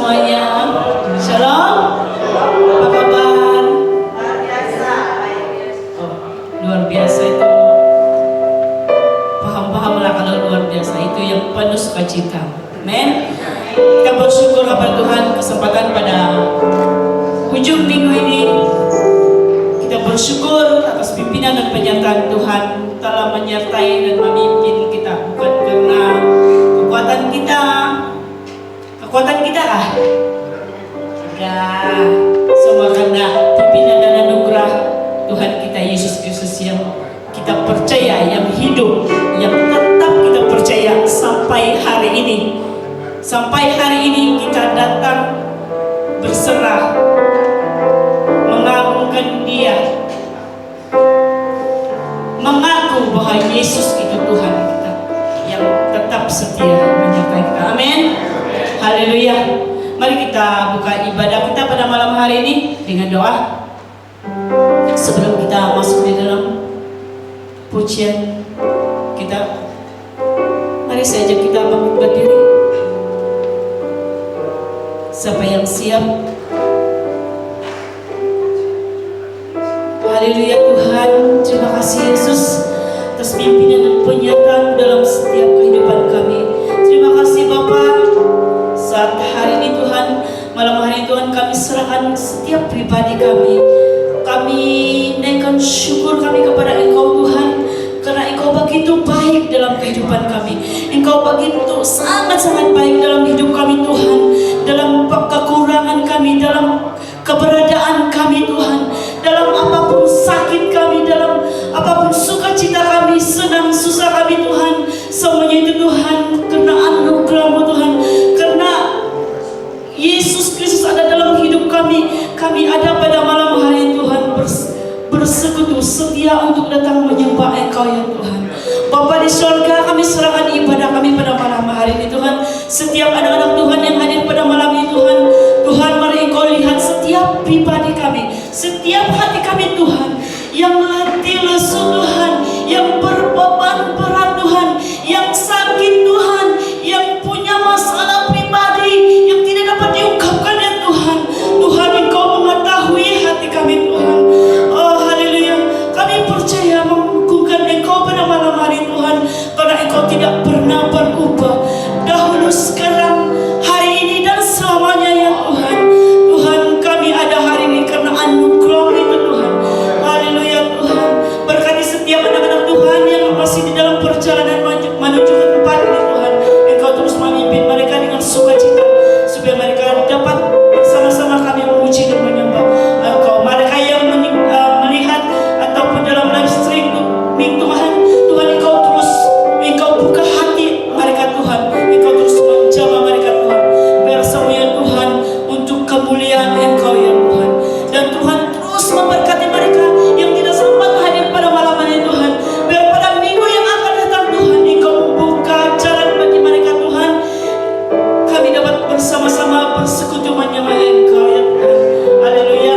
semuanya. Shalom. Apa kabar? Oh, luar biasa itu. Paham-pahamlah kalau luar biasa itu yang penuh sukacita. Amen. Kita bersyukur kepada Tuhan kesempatan pada ujung minggu ini. Kita bersyukur atas pimpinan dan penyertaan Tuhan telah menyertai dan memimpin kita, bukan karena kekuatan kita kah? Tidak, semua karena pimpinan dan anugerah Tuhan kita Yesus Kristus yang kita percaya, yang hidup, yang tetap kita percaya sampai hari ini. Sampai hari ini kita datang berserah, mengagungkan Dia, mengaku bahwa Yesus itu Tuhan kita yang tetap setia menyertai kita. Amin. Haleluya. Mari kita buka ibadah kita pada malam hari ini dengan doa. Sebelum kita masuk di dalam pujian kita, mari saja kita berdiri. Siapa yang siap? Haleluya Tuhan, terima kasih Yesus atas pimpinan dan penyertaan dalam setiap kehidupan kami. Terima kasih Bapa, saat hari ini Tuhan, malam hari ini Tuhan, kami serahkan setiap pribadi kami. Kami naikkan syukur kami kepada Engkau Tuhan, karena Engkau begitu baik dalam kehidupan kami. Engkau begitu sangat-sangat baik dalam hidup kami Tuhan, dalam kekurangan kami, dalam keberadaan kami Tuhan, dalam apapun sakit kami, dalam apapun sukacita kami, senang susah kami Tuhan, semuanya itu Tuhan karena anugerah-Mu Tuhan, karena Yesus Kristus ada dalam hidup kami. Kami ada pada malam hari Tuhan bersekutu setia untuk datang menyembah Engkau ya Tuhan. Bapa di surga, kami serahkan ibadah kami pada malam hari ini Tuhan. Setiap anak-anak Tuhan yang hadir pada malam ini Tuhan, Tuhan mari Engkau lihat setiap pribadi kami, setiap hati kami Tuhan, yang letih lesu Tuhan, yang berbeban berat Tuhan, yang sakit Tuhan, yang punya masalah pribadi yang tidak dapat diungkapkan ya Tuhan. Tuhan Engkau mengetahui hati kami Tuhan. Oh haleluya, kami percaya mengagungkan Engkau pada malam hari Tuhan, karena Engkau tidak pernah berubah, dahulu sekarang hari ini dan selamanya ya Tuhan. Tuhan kami ada hari ini karena anugerah itu Tuhan. Haleluya Tuhan, berkati setiap anak-anak Tuhan yang masih di dalam perjalanan menuju ke tempat ini Tuhan. Engkau terus memimpin mereka dengan sukacita, supaya mereka dapat bersama-sama kami memuji dan menyembah Engkau. Mereka yang melihat ataupun dalam live streaming Tuhan, Tuhan Engkau buka hati mereka Tuhan, Engkau terus menjamah mereka Tuhan, biar semuanya Tuhan untuk kemuliaan Engkau ya Tuhan. Dan Tuhan terus memberkati mereka yang tidak sempat hadir pada malam ini Tuhan, biar pada minggu yang akan datang Tuhan, Engkau membuka jalan bagi mereka Tuhan, kami dapat bersama-sama bersekutu menyembah Engkau ya Tuhan. Haleluya.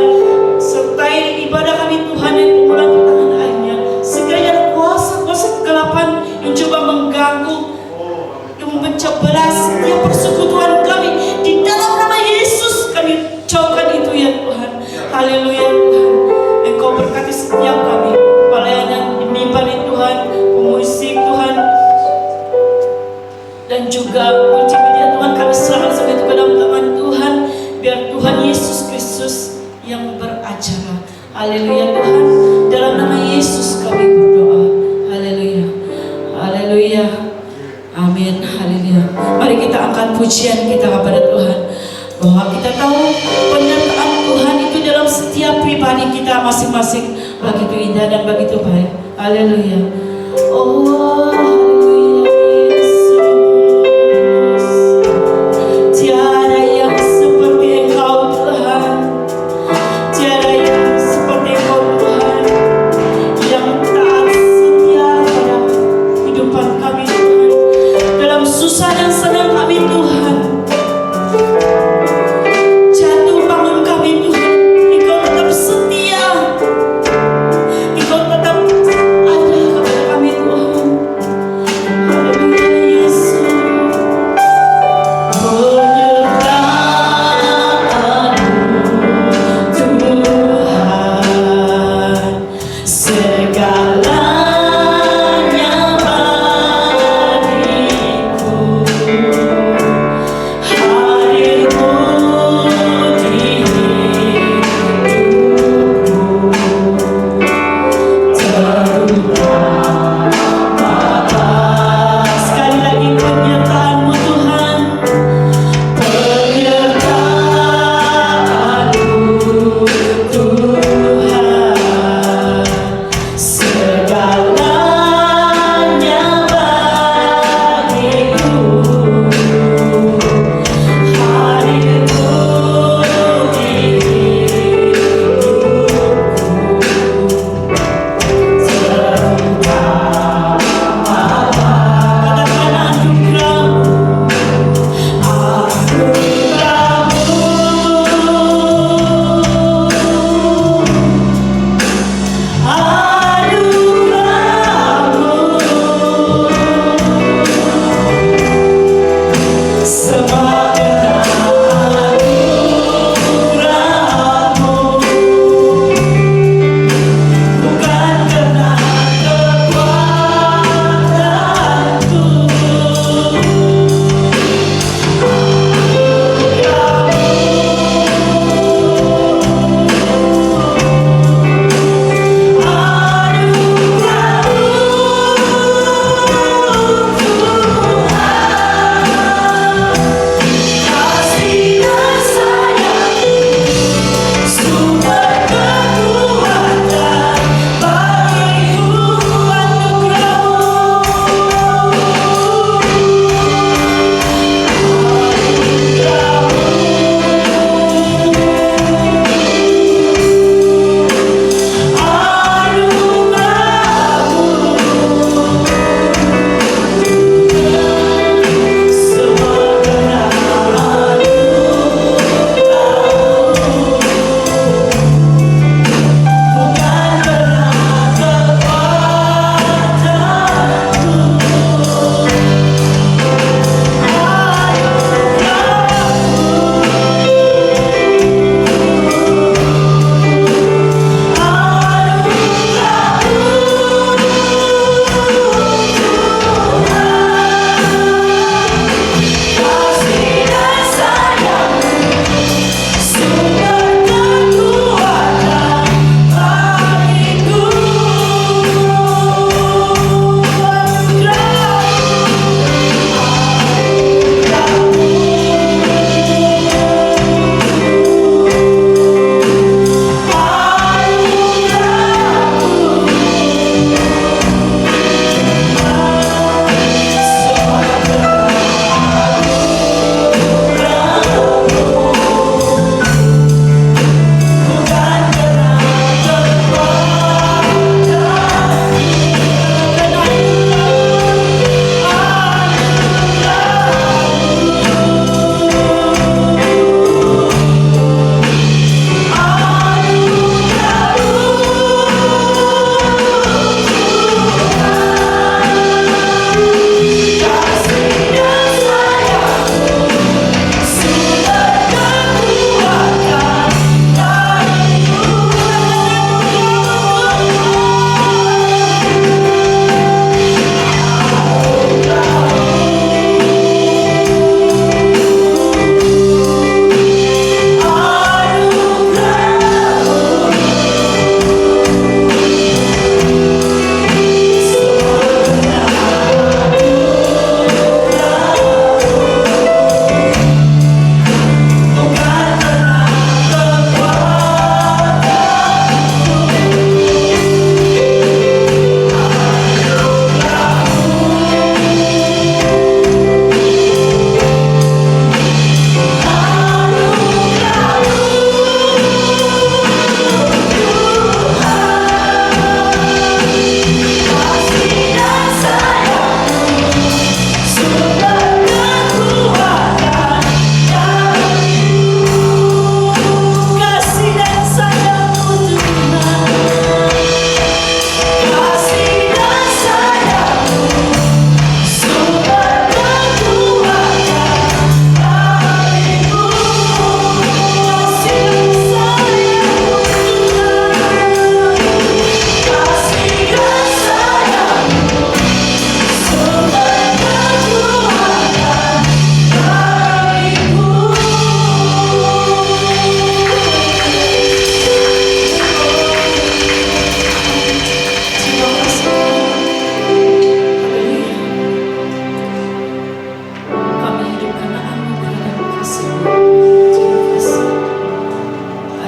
Sertai ibadah kami Tuhan yang pemulaan tangan airnya, sekiranya ada kuasa-kuasa kegelapan yang coba mengganggu, yang memecah belah setiap persekutuan kami, di dalam nama Yesus kami jauhkan itu ya Tuhan. Haleluya Tuhan, Engkau berkati setiap kami, pelayanan di mimbar Tuhan, pemusik Tuhan, dan juga multimedia Tuhan, kami serahkan semua itu ke dalam tangan Tuhan, biar Tuhan Yesus Kristus yang beracara. Haleluya Tuhan, dalam nama Yesus kami berdoa. Haleluya, haleluya, amin, haleluya. Mari kita angkat pujian kita kepada Tuhan, bahwa kita tahu penyertaan Tuhan itu dalam setiap pribadi kita masing-masing begitu indah dan begitu baik. Haleluya. Oh haleluya Yesus, tiada yang seperti Engkau Tuhan, tiada yang seperti Engkau Tuhan, yang taat setia pada kehidupan kami Tuhan, dalam susah dan senang kami Tuhan, jatuh bangun kami Tuhan, Engkau tetap setia, Engkau tetap ada kepada kami Tuhan.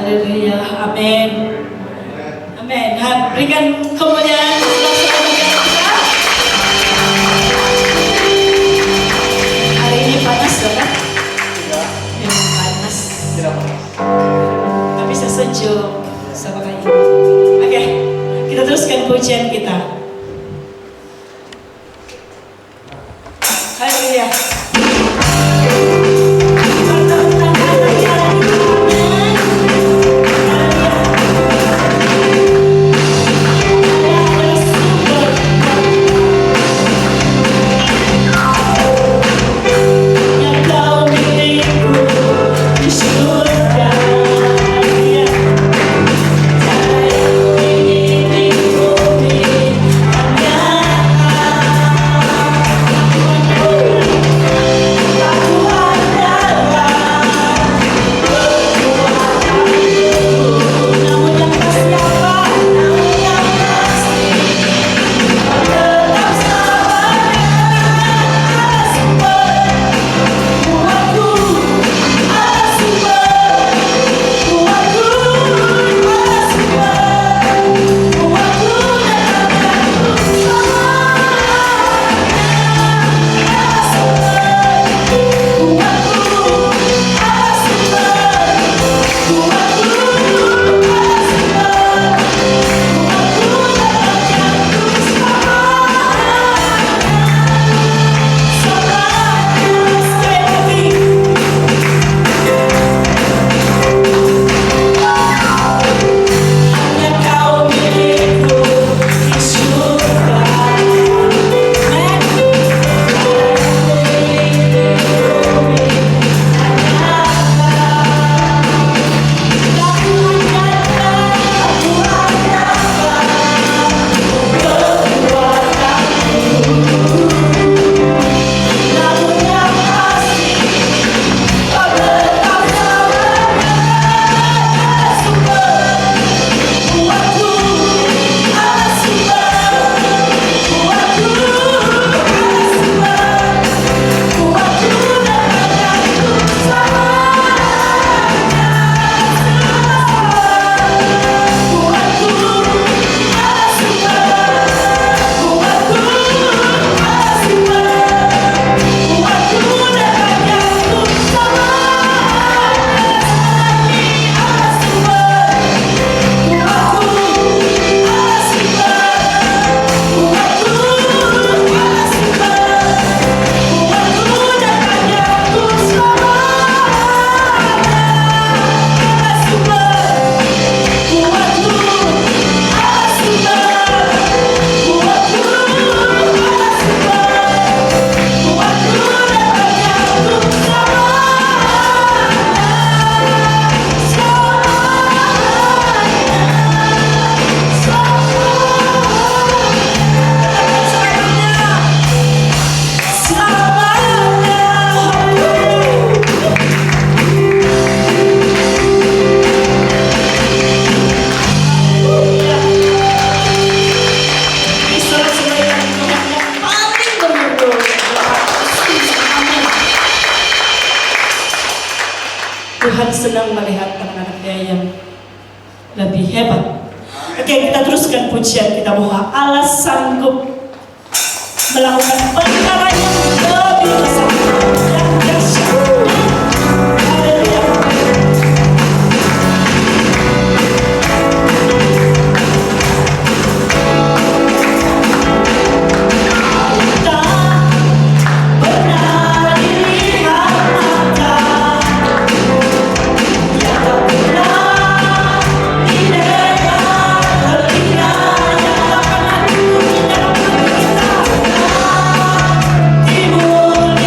Haleluya, amin. Amin. Berikan kemuliaan saudara-saudara kita. Hari ini panas kan? Memang panas. Tapi saya sejuk sama kayak ini. Oke, kita teruskan pujian kita. Haleluya. Tuhan senang melihat anak-anaknya yang lebih hebat. Oke, kita teruskan pujian kita bahwa Allah sanggup melakukan perkara yang lebih besar dan dahsyat. Haleluya. Timur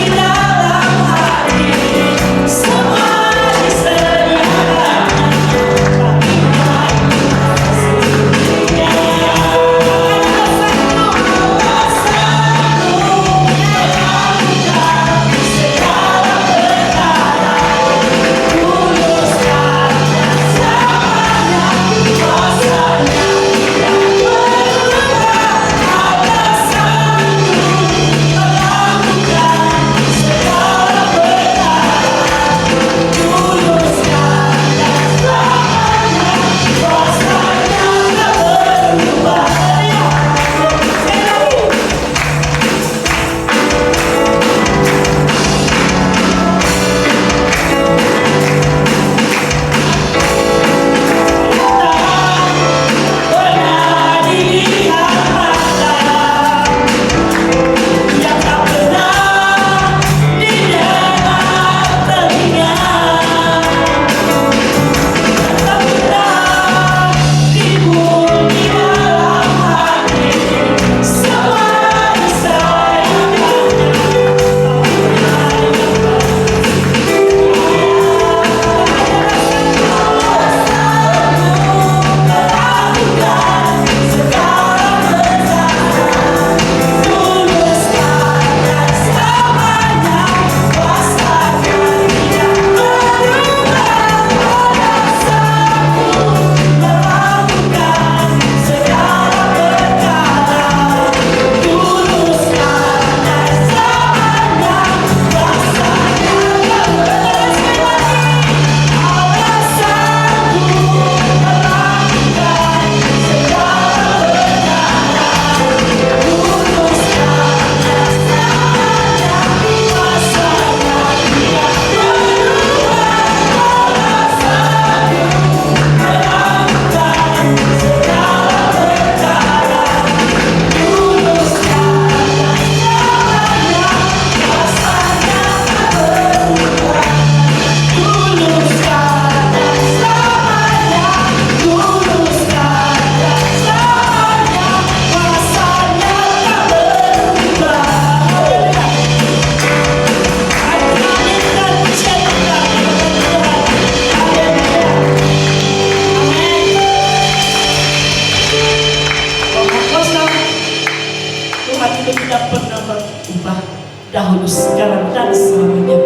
dahulu, sekarang, dan selamanya.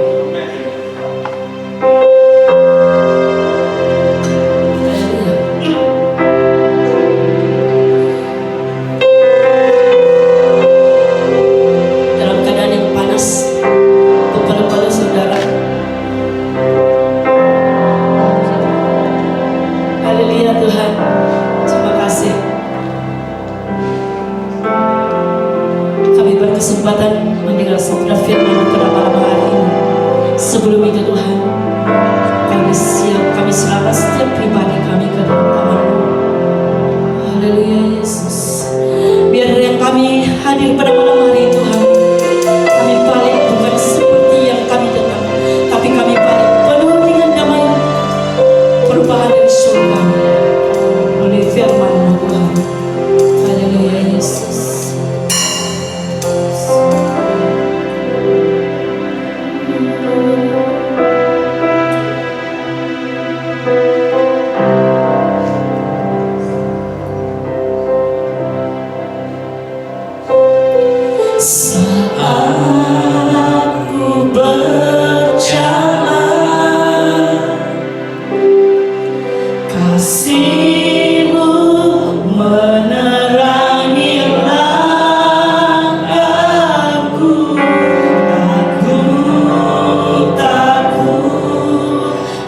Dalam keadaan yang panas, kepada saudara, haleluya Tuhan, terima kasih. Kami berkesempatan mendengar sabda firman pada malam hari ini. Sebelum itu Tuhan, kami serahkan setiap pribadi kami ke dalam tangan-Mu. Haleluya Yesus. Biar yang kami hadir pada malam hari Tuhan, kami balik bukan seperti yang kami datang, tapi kami balik penuh dengan damai, perubahan dari surga oleh firman-Mu Tuhan. Haleluya Yesus. Saat ku berjalan, kasih-Mu menerangi langkahku. Aku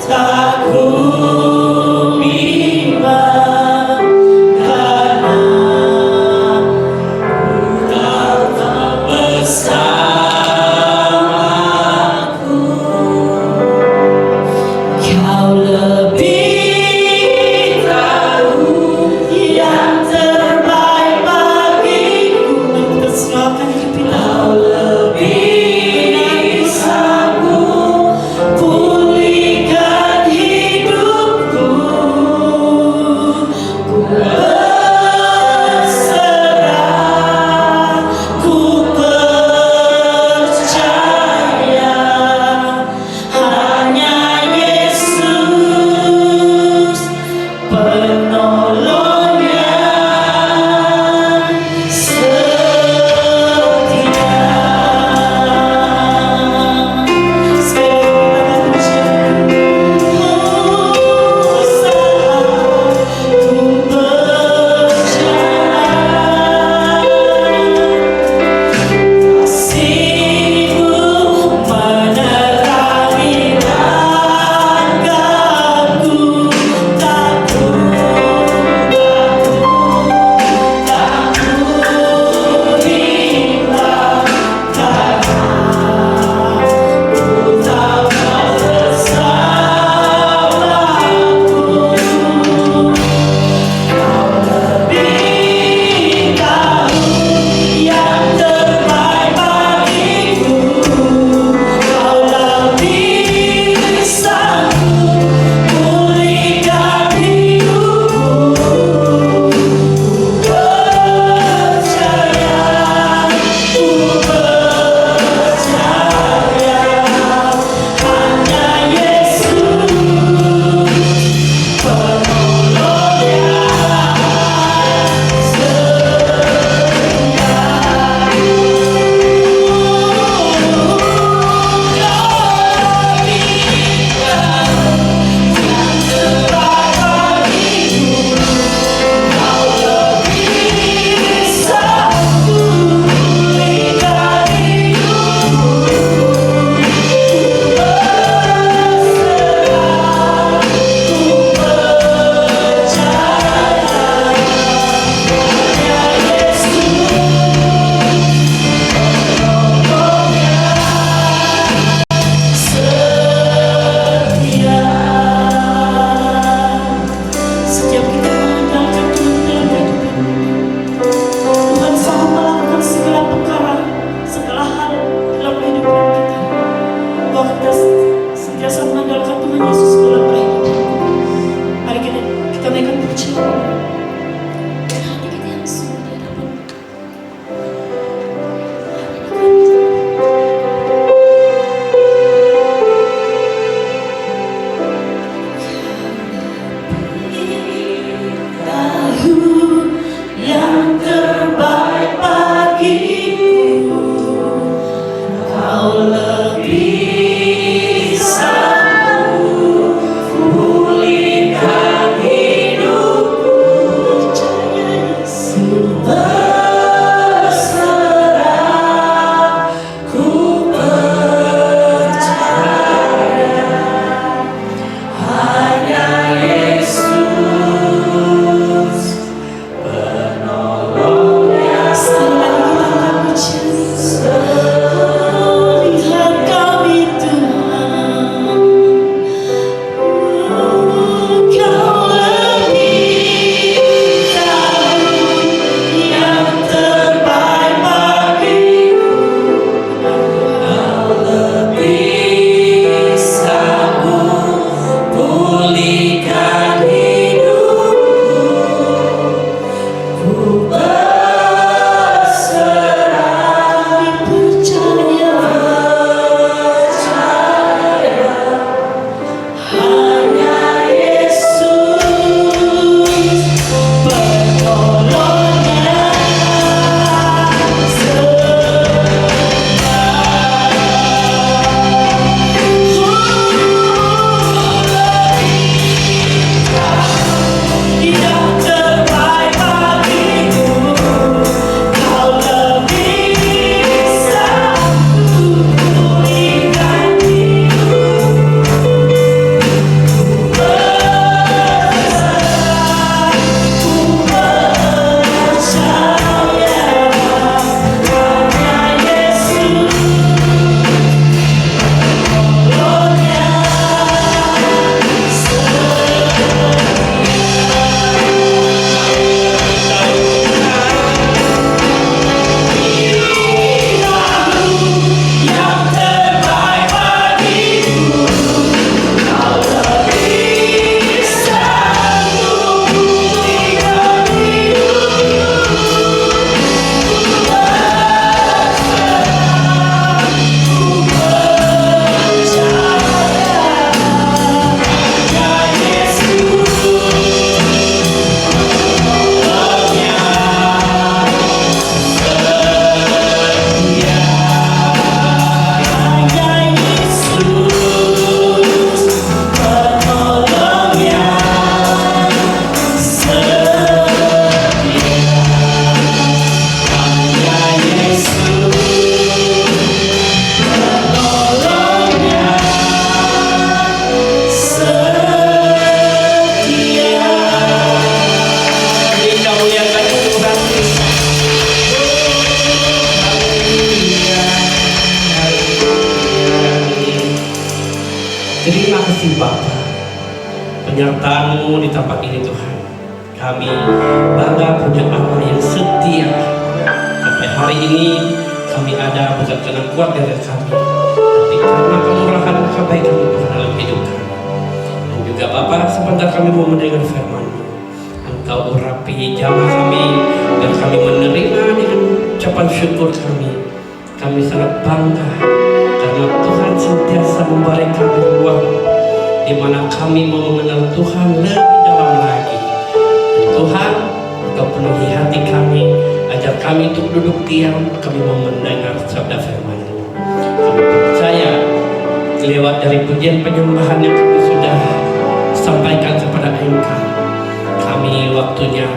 takut bimbang, karena Kau bersamaku. Kau lebih tahu yang terbaik bagiku. Kita semakan hidup kita. Kau lebih sanggup pulihkan hidupku. Ku berserah, ku percaya, hanya Yesus penolongnya setia. Sekali lagi kita kesertaan-Mu di tempat ini Tuhan. Kami bangga punya Allah yang setia. Sampai hari ini kami ada bukan karena kuat dari kami, tapi karena kemurahan dan kebaikan-Mu Tuhan dalam hidup kami. Dan juga Bapa, sebentar kami mau mendengar firman-Mu. Engkau urapi jamaah kami dan kami menerima dengan ucapan syukur kami. Kami sangat bangga karena Tuhan sentiasa memberi kami ruang di mana kami mau mengenal Tuhan lebih dalam lagi. Dan Tuhan, Engkau penuhi hati kami, ajar kami untuk duduk diam, kami mau mendengar sabda firman-Mu. Kami percaya lewat dari pujian penyembahan yang kami sudah sampaikan kepada Engkau, kami waktunya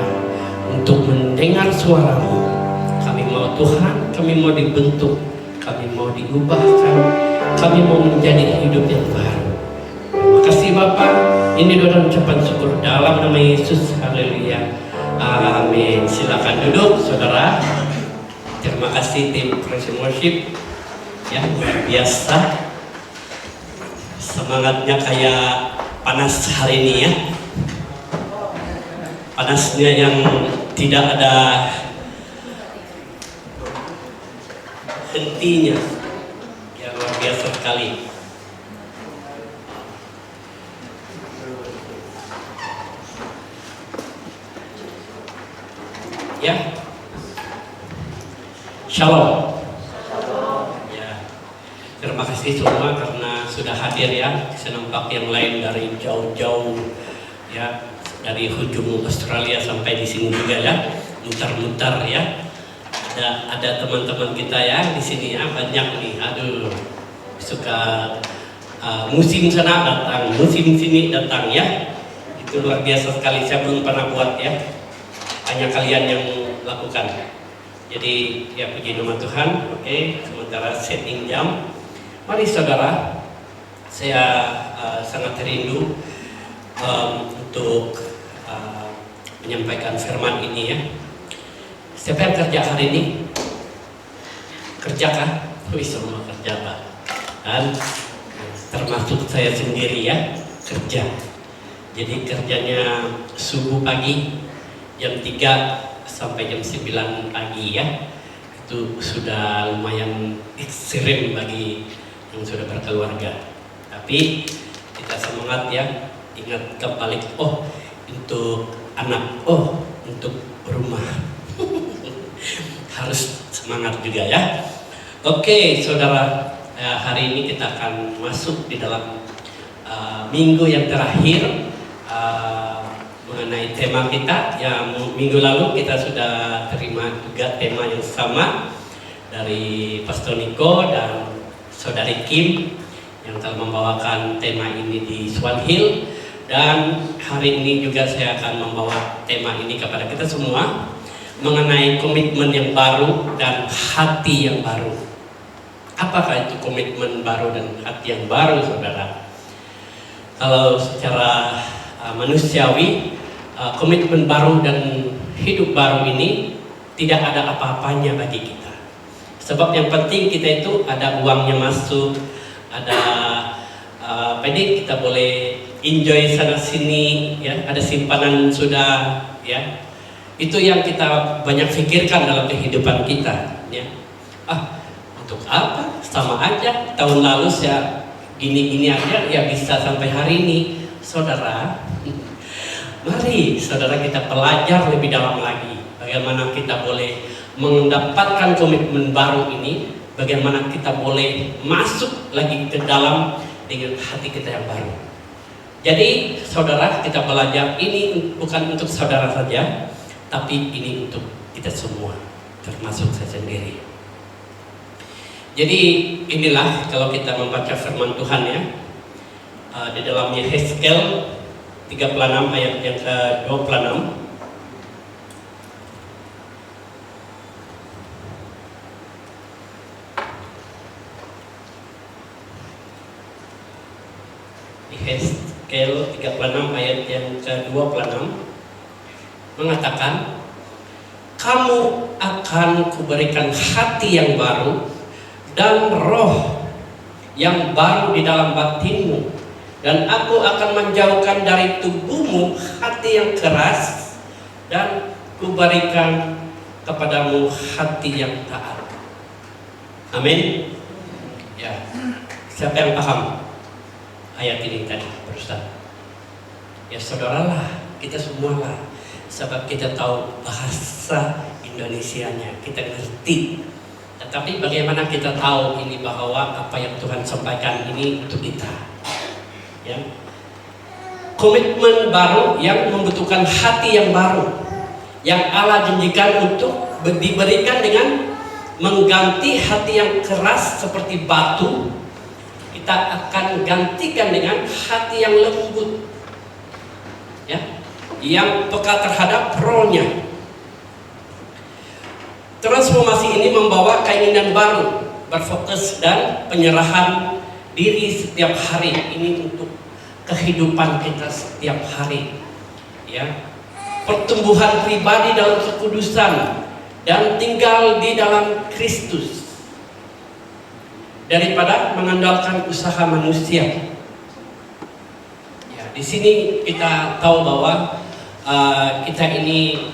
untuk mendengar suara-Mu. Kami mau Tuhan, kami mau dibentuk, kami mau diubahkan, kami mau menjadi hidup yang baru. Terima kasih Bapa. Ini doa dan ucapan syukur dalam nama Yesus. Haleluya. Amin. Silakan duduk, saudara. Terima kasih tim praise and worship. Ya, luar biasa. Semangatnya kayak panas hari ini ya. Panasnya yang tidak ada hentinya. Ya, luar biasa sekali. Ya, Shalom. Ya, terima kasih semua karena sudah hadir ya. Saya nampak yang lain dari jauh-jauh ya, dari ujung Australia sampai di sini juga ya, mutar-mutar ya. Ada teman-teman kita ya di sini ya, banyak nih. Aduh, suka musim sana datang, musim sini datang ya. Itu luar biasa sekali. Saya belum pernah buat ya. Hanya kalian yang lakukan. Jadi ya puji nama Tuhan. Oke, sementara setting jam. Mari saudara, saya sangat rindu untuk menyampaikan firman ini ya. Siapa yang kerja hari ini? Kerja kah? Wih, semua kerja Pak. Dan termasuk saya sendiri ya, kerja. Jadi kerjanya subuh pagi jam 3 sampai jam 9 pagi ya. Itu sudah lumayan ekstrim bagi yang sudah berkeluarga. Tapi kita semangat ya, ingat kembali, oh untuk anak, oh untuk rumah. Harus semangat juga ya. Oke saudara, hari ini kita akan masuk di dalam minggu yang terakhir mengenai tema kita. Ya, minggu lalu kita sudah terima juga tema yang sama dari Pastor Niko dan Saudari Kim yang telah membawakan tema ini di Swan Hill. Dan hari ini juga saya akan membawa tema ini kepada kita semua mengenai komitmen yang baru dan hati yang baru. Apakah itu komitmen baru dan hati yang baru, saudara? Kalau secara manusiawi, komitmen baru dan hidup baru ini tidak ada apa-apanya bagi kita. Sebab yang penting kita itu ada uangnya masuk, ada kita boleh enjoy sana sini ya, ada simpanan sudah ya. Itu yang kita banyak pikirkan dalam kehidupan kita ya. Untuk apa? Sama aja tahun lalu saya gini-gini aja ya bisa sampai hari ini. Saudara, mari saudara kita belajar lebih dalam lagi bagaimana kita boleh mendapatkan komitmen baru ini, bagaimana kita boleh masuk lagi ke dalam dengan hati kita yang baru. Jadi saudara, kita belajar ini bukan untuk saudara saja, tapi ini untuk kita semua, termasuk saya sendiri. Jadi inilah kalau kita membaca firman Tuhan ya, di dalam Yehezkel 36 ayat yang ke-26. Yehezkel 36 ayat yang ke-26 mengatakan, kamu akan kuberikan hati yang baru dan roh yang baru di dalam batinmu, Dan aku akan menjauhkan dari tubuhmu hati yang keras, dan kuberikan kepadamu hati yang taat. Amin. Ya. Siapa yang paham ayat ini tadi, Ustaz? Ya saudaralah, kita semualah. Sebab kita tahu bahasa Indonesianya, kita ngerti. Tetapi bagaimana kita tahu ini bahwa apa yang Tuhan sampaikan ini untuk kita? Ya. Komitmen baru yang membutuhkan hati yang baru, yang Allah janjikan untuk diberikan dengan mengganti hati yang keras seperti batu. Kita akan gantikan dengan hati yang lembut, ya, yang peka terhadap rohnya. Transformasi ini membawa keinginan baru, berfokus dan penyerahan diri setiap hari. Ini untuk kehidupan kita setiap hari, ya. Pertumbuhan pribadi dalam kekudusan dan tinggal di dalam Kristus daripada mengandalkan usaha manusia. Ya, di sini kita tahu bahwa kita ini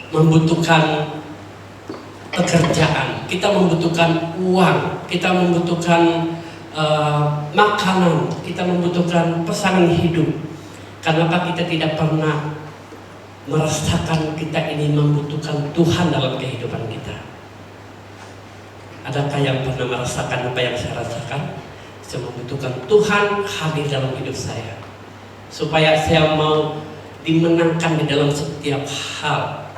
membutuhkan pekerjaan, kita membutuhkan uang, kita membutuhkan makanan, kita membutuhkan pasangan hidup. Kenapa kita tidak pernah merasakan kita ini membutuhkan Tuhan dalam kehidupan kita? Adakah yang pernah merasakan apa yang saya rasakan? Saya membutuhkan Tuhan hadir dalam hidup saya, supaya saya mau dimenangkan di dalam setiap hal.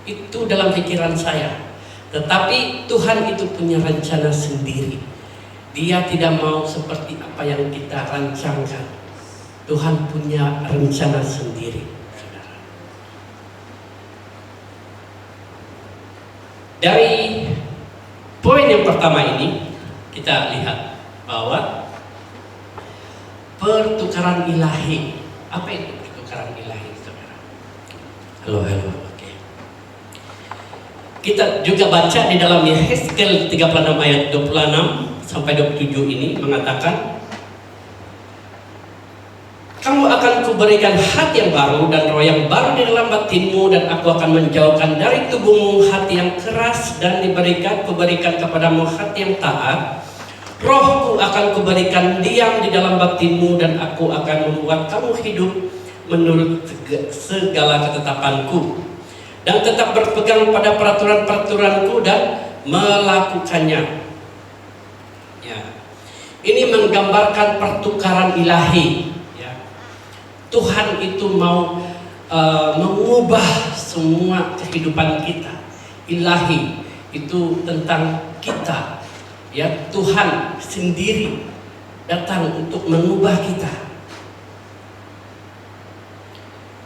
Itu dalam pikiran saya. Tetapi Tuhan itu punya rencana sendiri. Dia tidak mau seperti apa yang kita rancangkan. Tuhan punya rencana sendiri, saudara. Dari poin yang pertama ini kita lihat bahwa pertukaran ilahi. Apa itu pertukaran ilahi, saudara? Halo. Oke. Kita juga baca di dalam Yehezkiel 36 ayat 26 sampai 27 ini mengatakan, kamu akan kuberikan hati yang baru dan roh yang baru di dalam batinmu, dan aku akan menjauhkan dari tubuhmu hati yang keras, dan kuberikan kepadamu hati yang taat. Rohku akan kuberikan diam di dalam batinmu, dan aku akan membuat kamu hidup menurut segala ketetapanku, dan tetap berpegang pada peraturan-peraturanku dan melakukannya. Ya. Ini menggambarkan pertukaran ilahi. Tuhan itu mau mengubah semua kehidupan kita. Ilahi itu tentang kita, ya. Tuhan sendiri datang untuk mengubah kita,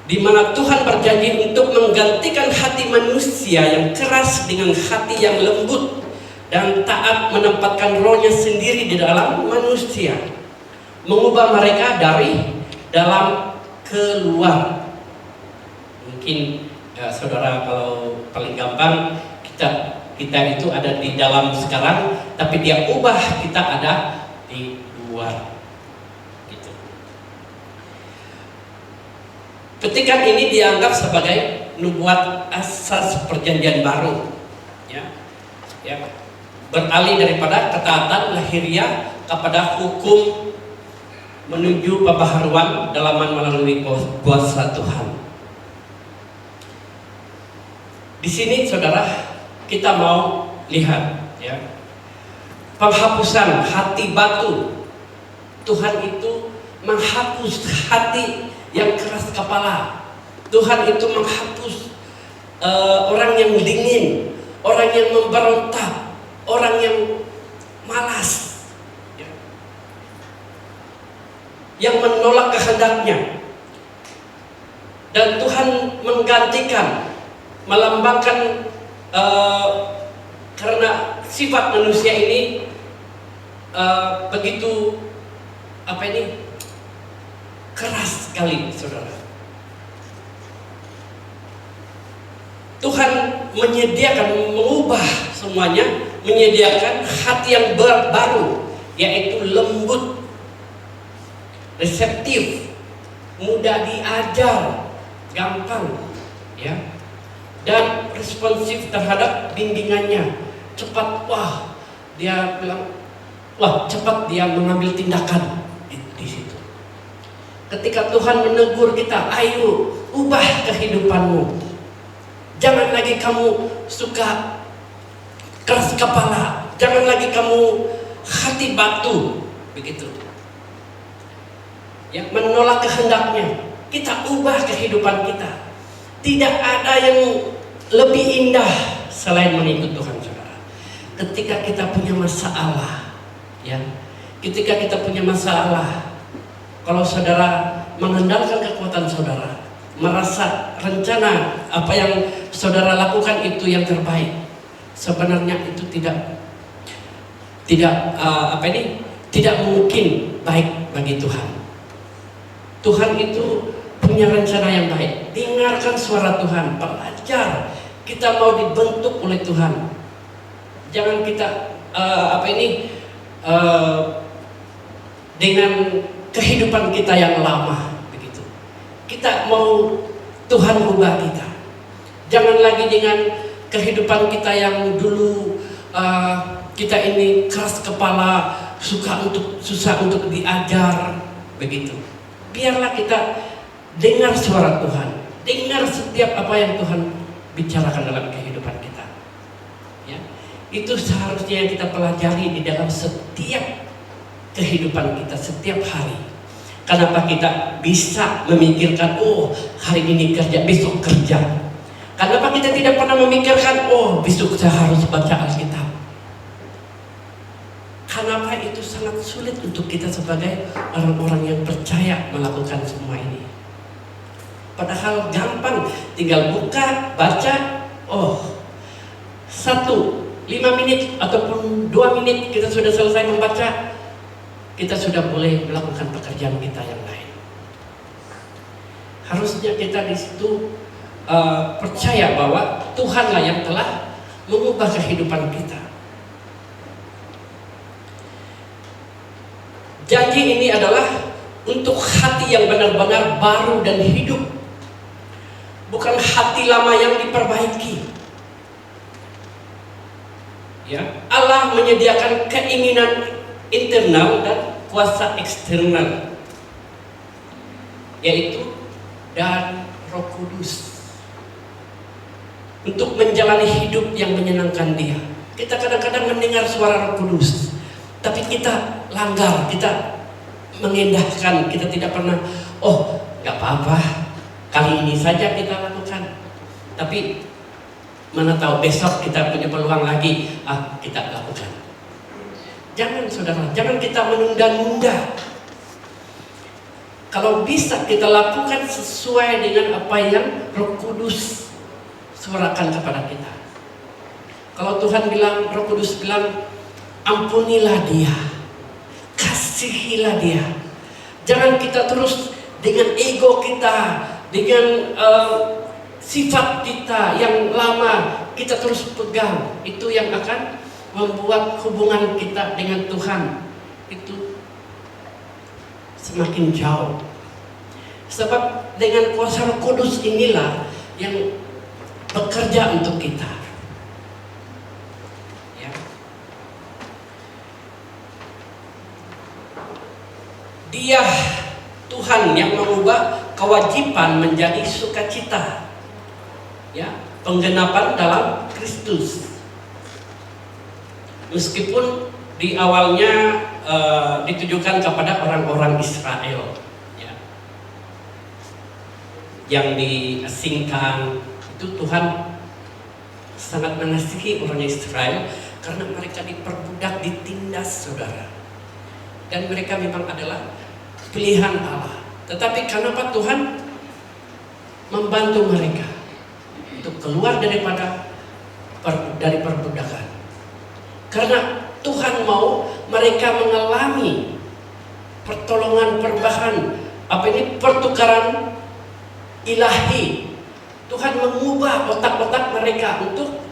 di mana Tuhan berjanji untuk menggantikan hati manusia yang keras dengan hati yang lembut dan taat, menempatkan rohnya sendiri di dalam manusia, mengubah mereka dari dalam keluar. Mungkin saudara, kalau paling gampang, kita itu ada di dalam sekarang, tapi dia ubah kita ada di luar, gitu. Petikan ini dianggap sebagai nubuat asas perjanjian baru, ya. Beralih daripada ketaatan lahiriah kepada hukum menuju pembaharuan dalaman melalui kuasa Tuhan. Di sini, saudara, kita mau lihat, ya, penghapusan hati batu. Tuhan itu menghapus hati yang keras kepala. Tuhan itu menghapus orang yang dingin, orang yang memberontak, orang yang malas, yang menolak kehendaknya. Dan Tuhan menggantikan, melambangkan karena sifat manusia ini begitu keras sekali, saudara. Tuhan menyediakan, mengubah semuanya, menyediakan hati yang baru, yaitu lembut, reseptif, mudah diajar, gampang, ya, dan responsif terhadap bimbingannya. Cepat, dia bilang, cepat dia mengambil tindakan di situ. Ketika Tuhan menegur kita, ayo ubah kehidupanmu. Jangan lagi kamu suka keras kepala, jangan lagi kamu hati batu, begitu. Ya, menolak kehendaknya. Kita ubah kehidupan kita. Tidak ada yang lebih indah selain mengikut Tuhan, saudara. Ketika kita punya masalah, ya, ketika kita punya masalah, kalau saudara mengandalkan kekuatan saudara, merasa rencana apa yang saudara lakukan itu yang terbaik, sebenarnya itu tidak mungkin baik bagi Tuhan. Tuhan itu punya rencana yang baik. Dengarkan suara Tuhan, belajar. Kita mau dibentuk oleh Tuhan. Jangan kita dengan kehidupan kita yang lama, begitu. Kita mau Tuhan ubah kita. Jangan lagi dengan kehidupan kita yang dulu kita ini keras kepala, susah untuk diajar, begitu. Biarlah kita dengar suara Tuhan, dengar setiap apa yang Tuhan bicarakan dalam kehidupan kita. Ya, itu seharusnya yang kita pelajari di dalam setiap kehidupan kita, setiap hari. Kenapa kita bisa memikirkan, hari ini kerja, besok kerja? Kenapa kita tidak pernah memikirkan, besok saya harus baca Alkitab? Kenapa itu sangat sulit untuk kita sebagai orang-orang yang percaya melakukan semua ini? Padahal gampang, tinggal buka, baca, 5 menit ataupun 2 menit kita sudah selesai membaca, kita sudah boleh melakukan pekerjaan kita yang lain. Harusnya kita di situ percaya bahwa Tuhanlah yang telah mengubah kehidupan kita. Janji ini adalah untuk hati yang benar-benar baru dan hidup, bukan hati lama yang diperbaiki. Ya, Allah menyediakan keinginan internal dan kuasa eksternal, yaitu dan Roh Kudus, untuk menjalani hidup yang menyenangkan Dia. Kita kadang-kadang mendengar suara Roh Kudus, tapi kita langgar, kita mengendahkan, kita tidak pernah, gak apa-apa, kali ini saja kita lakukan. Tapi mana tahu besok kita punya peluang lagi, kita lakukan. Jangan saudara, jangan kita menunda-nunda. Kalau bisa kita lakukan sesuai dengan apa yang Roh Kudus suarakan kepada kita. Kalau Tuhan bilang, Roh Kudus bilang, ampunilah dia, kasihilah dia. Jangan kita terus dengan ego kita, dengan sifat kita yang lama kita terus pegang. Itu yang akan membuat hubungan kita dengan Tuhan itu semakin jauh. Sebab dengan kuasa Roh Kudus inilah yang bekerja untuk kita. Dia Tuhan yang mengubah kewajiban menjadi sukacita. Ya, penggenapan dalam Kristus. Meskipun di awalnya ditujukan kepada orang-orang Israel, ya, yang diasingkan, itu Tuhan sangat mengasihi orang Israel karena mereka diperbudak, ditindas, saudara. Dan mereka memang adalah pilihan Allah. Tetapi kenapa Tuhan membantu mereka untuk keluar dari perbudakan? Karena Tuhan mau mereka mengalami pertolongan, pertukaran ilahi. Tuhan mengubah otak-otak mereka untuk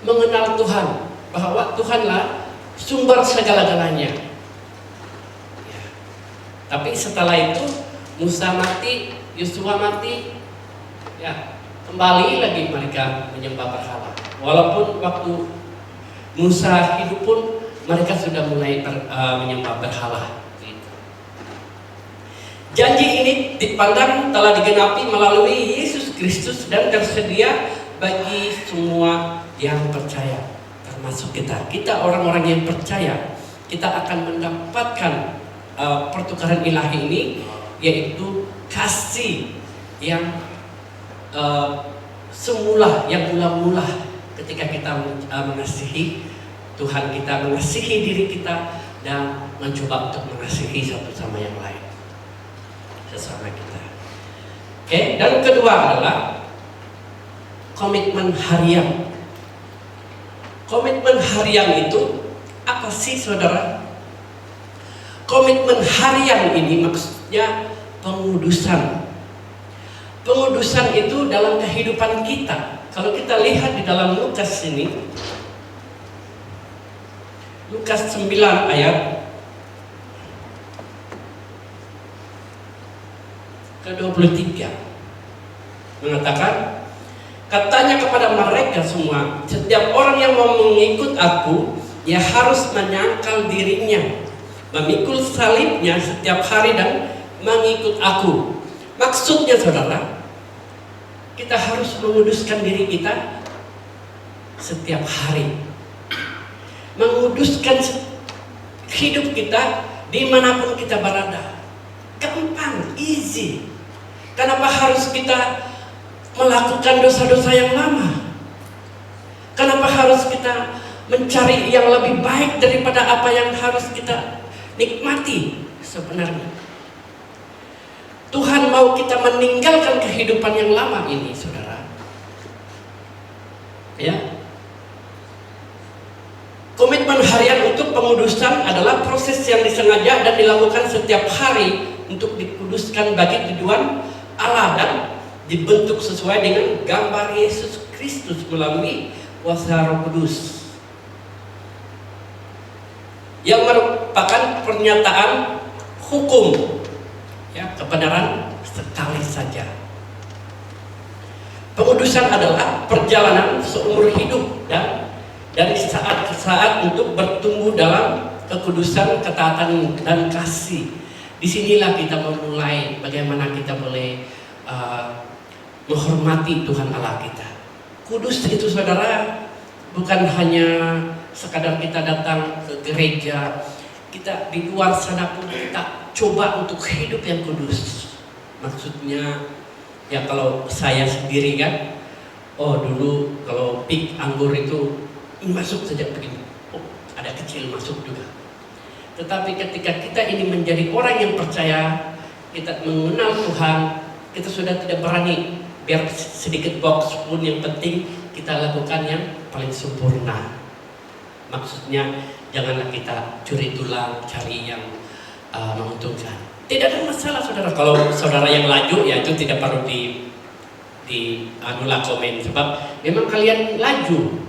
mengenal Tuhan, bahwa Tuhanlah sumber segala-galanya. Ya. Tapi setelah itu Musa mati, Yosua mati, ya kembali lagi mereka menyembah berhala. Walaupun waktu Musa hidup pun mereka sudah mulai menyembah berhala. Gitu. Janji ini dipandang telah digenapi melalui Yesus Kristus dan tersedia bagi semua yang percaya, termasuk kita. Kita orang-orang yang percaya, kita akan mendapatkan pertukaran ilahi ini, yaitu kasih yang semula, yang mula-mula ketika kita mengasihi Tuhan kita, mengasihi diri kita, dan mencoba untuk mengasihi satu sama yang lain, sesama kita. Oke, dan kedua adalah komitmen harian. Komitmen harian itu apa sih, saudara? Komitmen harian ini maksudnya pengudusan. Pengudusan itu dalam kehidupan kita. Kalau kita lihat di dalam Lukas ini, Lukas 9 ayat ke-23 mengatakan, katanya kepada mereka semua, setiap orang yang mau mengikut aku, ia harus menyangkal dirinya, memikul salibnya setiap hari dan mengikut aku. Maksudnya, saudara, kita harus menguduskan diri kita setiap hari, menguduskan hidup kita dimanapun kita berada. Gampang, easy. Kenapa harus kita melakukan dosa-dosa yang lama? Kenapa harus kita mencari yang lebih baik daripada apa yang harus kita nikmati sebenarnya? Tuhan mau kita meninggalkan kehidupan yang lama ini, saudara. Ya. Komitmen harian untuk pengudusan adalah proses yang disengaja dan dilakukan setiap hari untuk dikuduskan bagi tujuan Allah dan dibentuk sesuai dengan gambar Yesus Kristus melalui kuasa Roh Kudus, yang merupakan pernyataan hukum, ya, kebenaran sekali saja. Pengudusan adalah perjalanan seumur hidup dan dari saat ke saat untuk bertumbuh dalam kekudusan, ketaatan, dan kasih. Disinilah kita memulai bagaimana kita boleh menghormati Tuhan Allah kita. Kudus itu, saudara, bukan hanya sekadar kita datang ke gereja, kita di luar sana pun kita coba untuk hidup yang kudus. Maksudnya, ya kalau saya sendiri kan, oh dulu kalau pik anggur itu masuk saja begini, oh ada kecil masuk juga. Tetapi ketika kita ini menjadi orang yang percaya, kita mengenal Tuhan, kita sudah tidak berani biar sedikit box pun, yang penting kita lakukan yang paling sempurna. Maksudnya janganlah kita curi tulang cari yang menguntungkan. Tidak ada masalah, saudara. Kalau saudara yang laju, ya itu tidak perlu anulah komen, sebab memang kalian laju,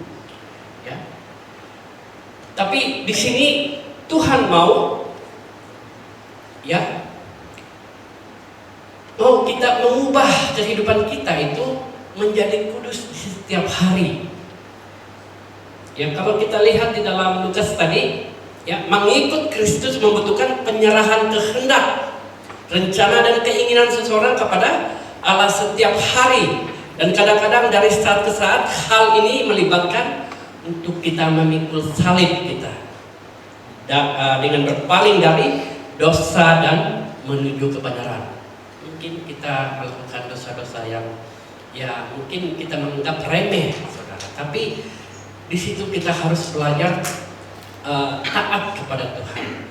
ya. Tapi di sini Tuhan mau, ya, mau kita mengubah kehidupan kita itu menjadi kudus di setiap hari. Ya, kalau kita lihat di dalam Lukas tadi, ya, mengikut Kristus membutuhkan penyerahan kehendak, rencana dan keinginan seseorang kepada Allah setiap hari. Dan kadang-kadang dari saat ke saat hal ini melibatkan untuk kita memikul salib kita dengan berpaling dari dosa dan menuju kebenaran. Mungkin kita melakukan dosa-dosa yang, ya, mungkin kita menganggap remeh, saudara. Tapi di situ kita harus belajar taat kepada Tuhan,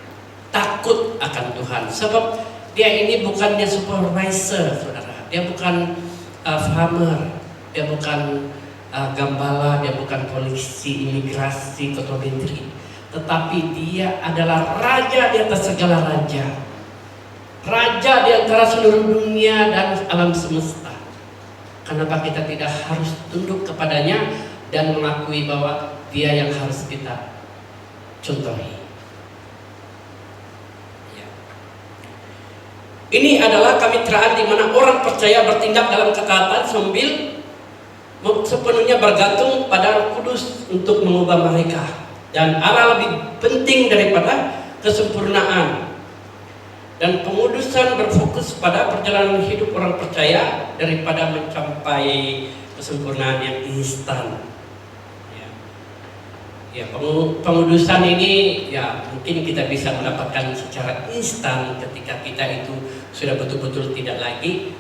takut akan Tuhan. Sebab dia ini bukannya supervisor, saudara. Dia bukan farmer, dia bukan gembala, dia bukan polisi, imigrasi, ketua menteri. Tetapi dia adalah raja di atas segala raja, raja di antara seluruh dunia dan alam semesta. Kenapa kita tidak harus tunduk kepadanya dan mengakui bahwa dia yang harus kita contohi? Ya. Ini adalah kemitraan di mana orang percaya bertindak dalam ketaatan sambil sepenuhnya bergantung pada Roh Kudus untuk mengubah mereka. Dan Allah lebih penting daripada kesempurnaan. Dan pengudusan berfokus pada perjalanan hidup orang percaya daripada mencapai kesempurnaan yang instan. Ya, pengudusan ini ya mungkin kita bisa mendapatkan secara instan ketika kita itu sudah betul-betul tidak lagi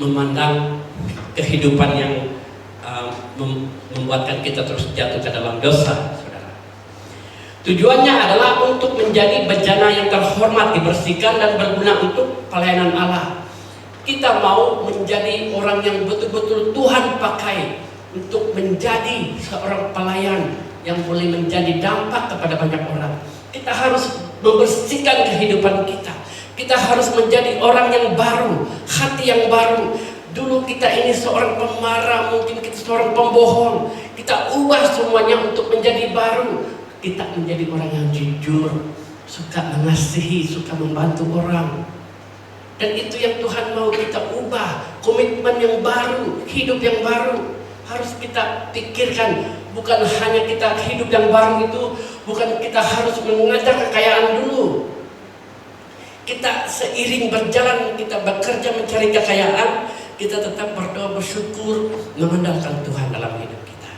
memandang kehidupan yang membuatkan kita terus jatuh ke dalam dosa, saudara. Tujuannya adalah untuk menjadi bejana yang terhormat, dibersihkan dan berguna untuk pelayanan Allah. Kita mau menjadi orang yang betul-betul Tuhan pakai untuk menjadi seorang pelayan yang boleh menjadi dampak kepada banyak orang. Kita harus membersihkan kehidupan kita. Kita harus menjadi orang yang baru, hati yang baru. Dulu kita ini seorang pemarah, mungkin kita seorang pembohong. Kita ubah semuanya untuk menjadi baru. Kita menjadi orang yang jujur, suka mengasihi, suka membantu orang. Dan itu yang Tuhan mau kita ubah. Komitmen yang baru, hidup yang baru harus kita pikirkan. Bukan hanya kita hidup yang baru itu, bukan kita harus mengejar kekayaan dulu. Kita seiring berjalan, kita bekerja mencari kekayaan, kita tetap berdoa, bersyukur, mengandalkan Tuhan dalam hidup kita.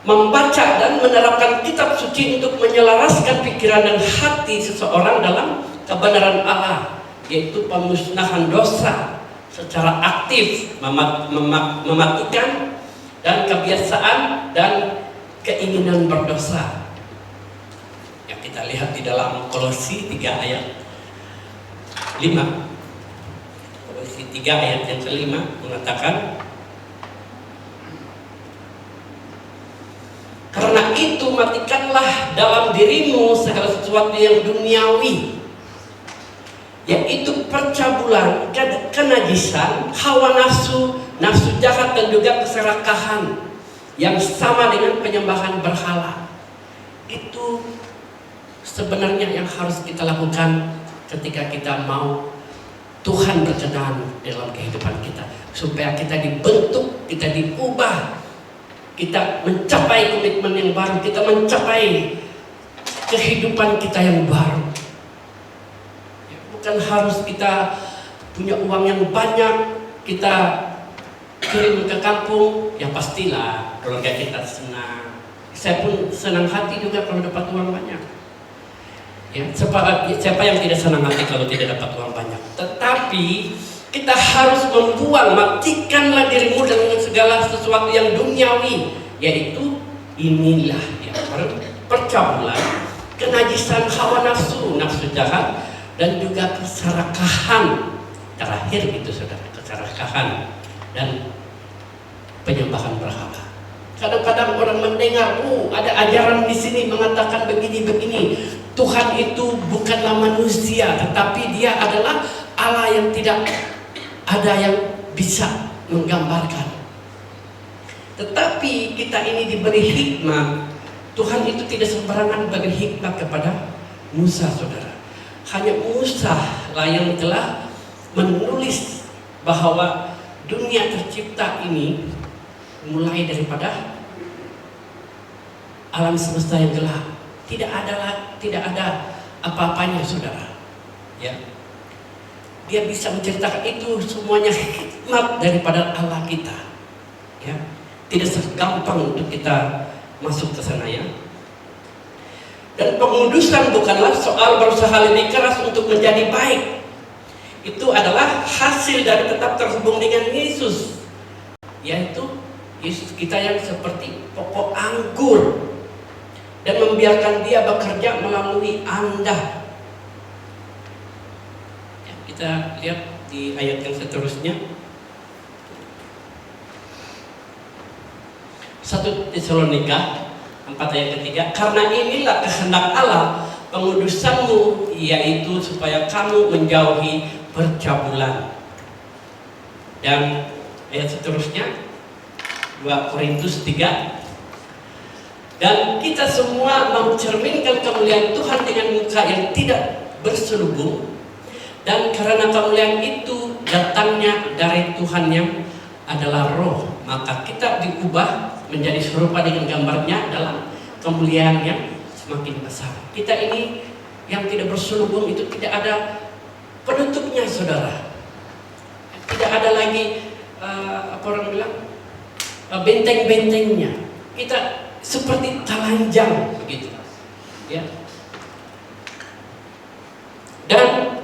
Membaca dan menerapkan kitab suci untuk menyelaraskan pikiran dan hati seseorang dalam kebenaran Allah, yaitu pemusnahan dosa secara aktif, mematikan dan kebiasaan dan keinginan berdosa. Yang kita lihat di dalam Kolose 3 ayat 5. Kolose 3 ayat yang ke-5 mengatakan, karena itu matikanlah dalam dirimu segala sesuatu yang duniawi, yaitu percabulan, kenajisan, hawa nafsu, nafsu jahat dan juga keserakahan yang sama dengan penyembahan berhala. Itu sebenarnya yang harus kita lakukan ketika kita mau Tuhan berkenan dalam kehidupan kita, supaya kita dibentuk, kita diubah, kita mencapai komitmen yang baru, kita mencapai kehidupan kita yang baru. Bukan harus kita punya uang yang banyak, kita kirim ke kampung, ya pastilah keluarga kita senang. Saya pun senang hati juga kalau dapat uang banyak. Ya, siapa yang tidak senang hati kalau tidak dapat uang banyak? Tetapi kita harus membuang, matikanlah dirimu dengan segala sesuatu yang duniawi, yaitu inilah ya, percabulan, kenajisan, hawa nafsu, nafsu jahat, dan juga keserakahan. Terakhir itu saudara, keserakahan dan penyembahan berhala. Kadang-kadang orang mendengar, ada ajaran di sini mengatakan begini-begini. Tuhan itu bukanlah manusia, tetapi Dia adalah Allah yang tidak ada yang bisa menggambarkan. Tetapi kita ini diberi hikmah. Tuhan itu tidak sembarangan beri hikmah kepada Musa, saudara. Hanya Musa lah yang telah menulis bahwa dunia tercipta ini mulai daripada alam semesta yang gelap. Tidak ada apa-apanya, saudara. Ya. Dia bisa menceritakan itu semuanya hikmat daripada Allah kita. Ya. Tidak segampang untuk kita masuk ke sana, ya. Dan pengudusan bukanlah soal berusaha lebih keras untuk menjadi baik. Itu adalah hasil dari tetap terhubung dengan Yesus, yaitu Yesus kita yang seperti pokok anggur dan membiarkan Dia bekerja melalui Anda. Ya, kita lihat di ayat yang seterusnya, 1 Tesalonika 4 ayat ketiga, karena inilah kehendak Allah pengudusanmu, yaitu supaya kamu menjauhi percabulan. Dan ayat seterusnya 2 Korintus 3 Dan kita semua mencerminkan kemuliaan Tuhan dengan muka yang tidak berselubung. Dan karena kemuliaan itu datangnya dari Tuhan yang adalah roh, maka kita diubah menjadi serupa dengan gambarnya dalam kemuliaan yang semakin besar. Kita ini yang tidak berselubung itu tidak ada penutupnya, saudara. Tidak ada lagi apa orang bilang benteng-bentengnya. Kita seperti telanjang begitu, ya. Dan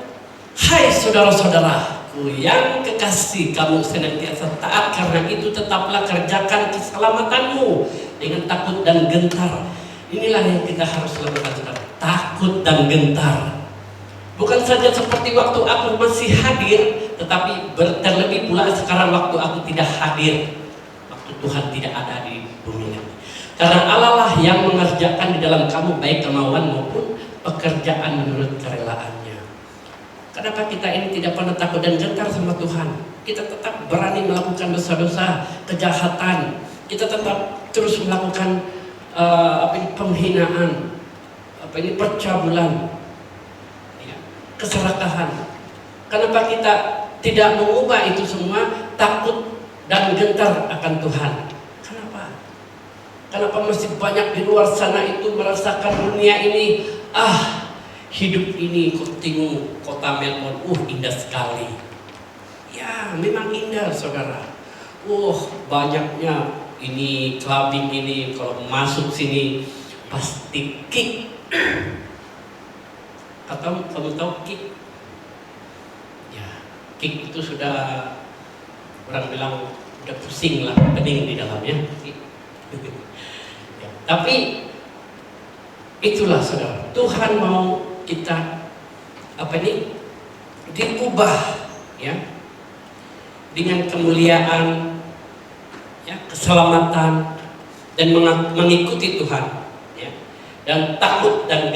hai saudara-saudaraku yang kekasih, kamu senantiasa taat, karena itu tetaplah kerjakan keselamatanmu dengan takut dan gentar. Inilah yang kita harus lakukan, saudara. Takut dan gentar. Bukan saja seperti waktu aku masih hadir, tetapi terlebih pula sekarang waktu aku tidak hadir, waktu Tuhan tidak ada di bumi ini. Karena Allah lah yang mengerjakan di dalam kamu baik kemauan maupun pekerjaan menurut kerelaannya. Kenapa kita ini tidak pernah takut dan gentar sama Tuhan? Kita tetap berani melakukan dosa-dosa, kejahatan. Kita tetap terus melakukan penghinaan, percabulan, ya, keserakahan. Kenapa kita tidak mengubah itu semua, takut dan gentar akan Tuhan? Kenapa masih banyak di luar sana itu merasakan dunia ini, hidup ini tengok kota Melbourne, indah sekali. Ya, memang indah, saudara. Banyaknya ini clubbing ini, kalau masuk sini pasti kick. Atau kamu tahu kick? Ya, kick itu sudah orang bilang udah pusing lah, pening di dalamnya. Ya, tapi itulah, saudara, Tuhan mau kita diubah, ya, dengan kemuliaan, ya, keselamatan, dan mengikuti Tuhan, ya, dan takut dan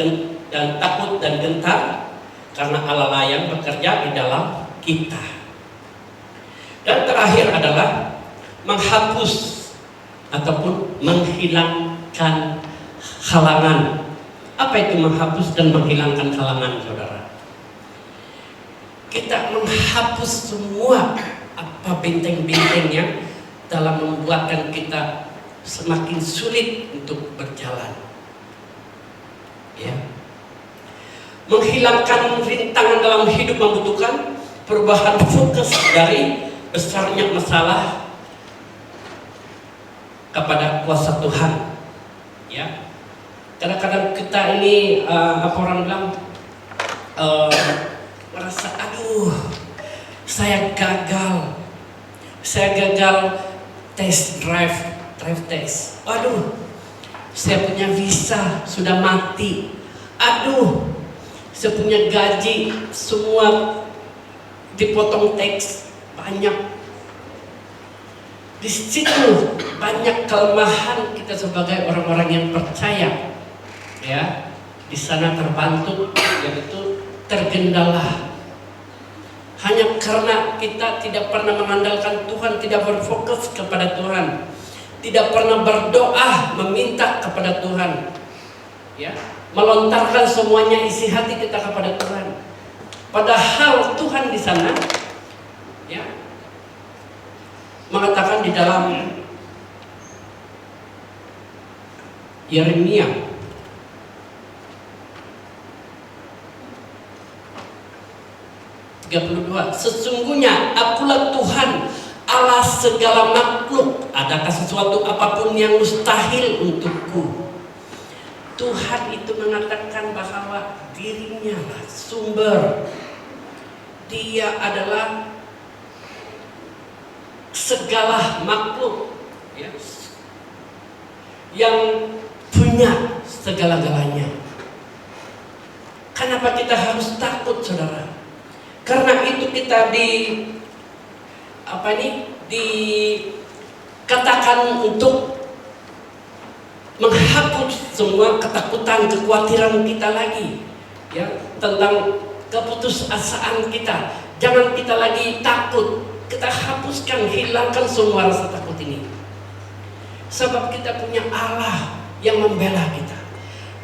gentar karena Allah lah yang bekerja di dalam kita. Dan terakhir adalah menghapus ataupun menghilangkan halangan. Apa itu menghapus dan menghilangkan halangan, saudara? Kita menghapus semua benteng-bentengnya dalam membuatkan kita semakin sulit untuk berjalan, ya. Menghilangkan rintangan dalam hidup membutuhkan perubahan fokus dari besarnya masalah kepada kuasa Tuhan, ya. Kadang-kadang kita ini orang bilang merasa, saya gagal drive test. Saya punya visa sudah mati. Saya punya gaji semua dipotong teks banyak. Di situ banyak kelemahan kita sebagai orang-orang yang percaya, ya. Di sana terbantu, yaitu tergendala. Hanya karena kita tidak pernah mengandalkan Tuhan, tidak berfokus kepada Tuhan, tidak pernah berdoa meminta kepada Tuhan, ya, melontarkan semuanya isi hati kita kepada Tuhan. Padahal Tuhan di sana, ya, mengatakan di dalam Yeremia 32, sesungguhnya akulah Tuhan Allah segala makhluk, adakah sesuatu apapun yang mustahil untukku? Tuhan itu mengatakan bahwa dirinya lah sumber, dia adalah segala makhluk, ya, yang punya segala-galanya. Kenapa kita harus takut, saudara? Karena itu kita dikatakan untuk menghapus semua ketakutan, kekhawatiran kita lagi, ya, tentang keputusasaan kita. Jangan kita lagi takut. Kita hapuskan, hilangkan semua rasa takut ini. Sebab kita punya Allah yang membela kita.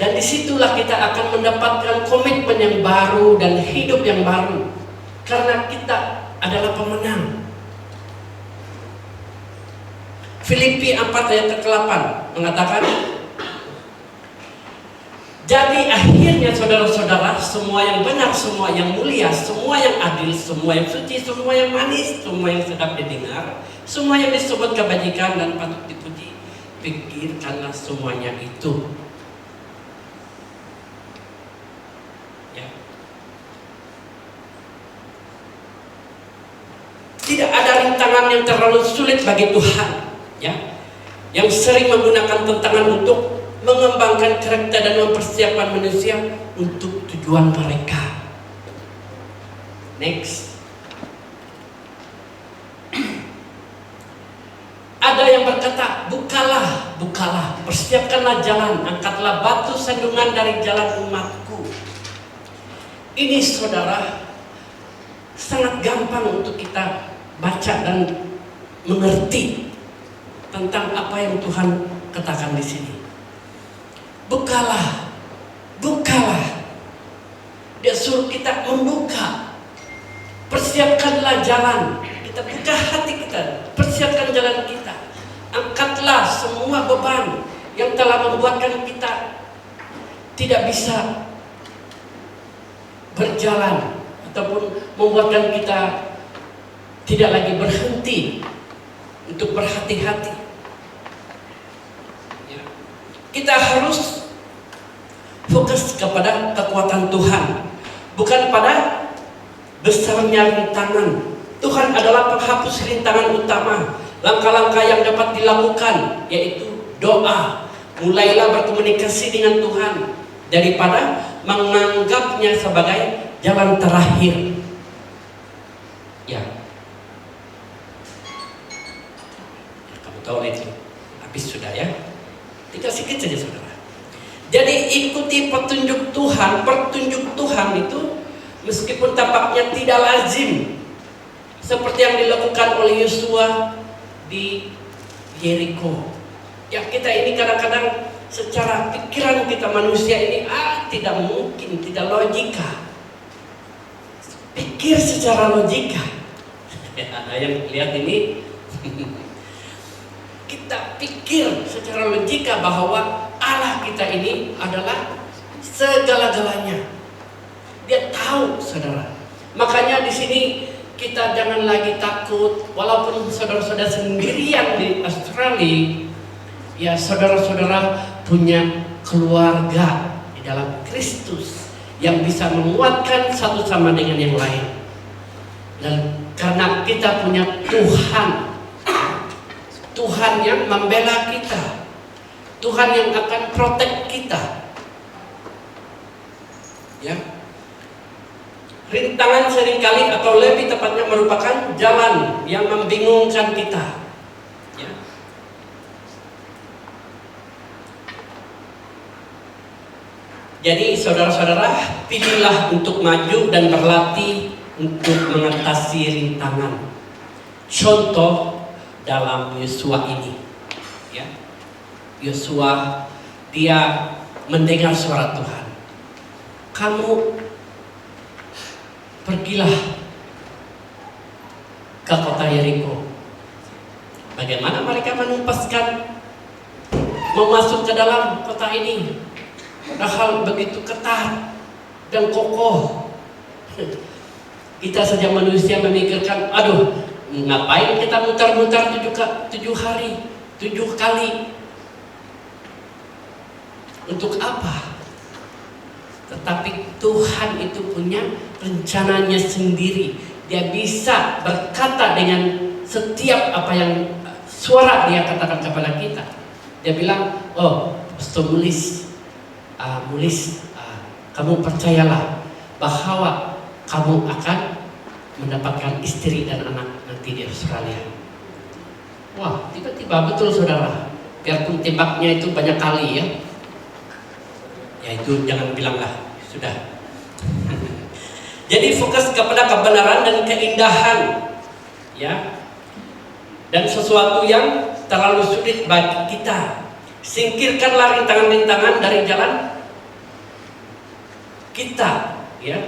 Dan disitulah kita akan mendapatkan komitmen yang baru dan hidup yang baru. Karena kita adalah pemenang. Filipi 4 ayat ke-8 mengatakan, jadi akhirnya saudara-saudara, semua yang benar, semua yang mulia, semua yang adil, semua yang suci, semua yang manis, semua yang sedap didengar, semua yang disebut kebajikan dan patut dipuji, pikirkanlah semuanya itu. Ya. Tidak ada rintangan yang terlalu sulit bagi Tuhan, ya, yang sering menggunakan tantangan untuk mengembangkan karakter dan mempersiapkan manusia untuk tujuan mereka. Next. Ada yang berkata, bukalah, bukalah, persiapkanlah jalan, angkatlah batu sandungan dari jalan umatku. Ini saudara, sangat gampang untuk kita baca dan mengerti tentang apa yang Tuhan katakan di sini. Bukalah, bukalah. Dia suruh kita membuka. Persiapkanlah jalan. Kita buka hati kita, persiapkan jalan kita. Angkatlah semua beban yang telah membuatkan kita tidak bisa berjalan ataupun membuatkan kita tidak lagi berhenti untuk berhati-hati. Ya. Kita harus fokus kepada kekuatan Tuhan, bukan pada besarnya rintangan. Tuhan adalah penghapus rintangan utama. Langkah-langkah yang dapat dilakukan yaitu doa. Mulailah berkomunikasi dengan Tuhan daripada menganggapnya sebagai jalan terakhir. Ya, kamu tahu itu. Habis sudah ya. Tinggal sedikit saja saudara. Jadi ikuti petunjuk Tuhan. Petunjuk Tuhan itu meskipun tampaknya tidak lazim, seperti yang dilakukan oleh Yosua di Yeriko. Ya, kita ini kadang-kadang secara pikiran kita manusia ini tidak mungkin, tidak logika. Pikir secara logika. Ada yang lihat ini. Kita pikir secara logika bahwa Allah kita ini adalah segala-galanya. Dia tahu, saudara. Makanya di sini kita jangan lagi takut, walaupun saudara-saudara sendirian di Australia, ya saudara-saudara punya keluarga di dalam Kristus yang bisa menguatkan satu sama dengan yang lain. Dan karena kita punya Tuhan, Tuhan yang membela kita, Tuhan yang akan protect kita. Ya. Rintangan seringkali atau lebih tepatnya merupakan jalan yang membingungkan kita. Ya. Jadi saudara-saudara, pilihlah untuk maju dan berlatih untuk mengatasi rintangan. Contoh dalam Yosua ini, ya. Yosua dia mendengar suara Tuhan. Kamu pergilah ke kota Yeriko. Bagaimana mereka menumpaskan mau masuk ke dalam kota ini? Padahal begitu ketat dan kokoh. Kita saja manusia memikirkan, aduh, ngapain kita mutar-mutar 7 hari, 7 kali? Untuk apa? Tetapi Tuhan itu punya rencananya sendiri. Dia bisa berkata dengan setiap apa yang suara dia katakan kepada kita. Dia bilang, oh, Mulis, kamu percayalah bahwa kamu akan mendapatkan istri dan anak nanti di Australia. Wah, tiba-tiba betul saudara. Biarpun tembaknya itu banyak kali ya. Ya itu jangan bilanglah, sudah. Jadi fokus kepada kebenaran dan keindahan, ya, dan sesuatu yang terlalu sulit bagi kita Singkirkanlah rintangan-rintangan dari jalan kita, ya.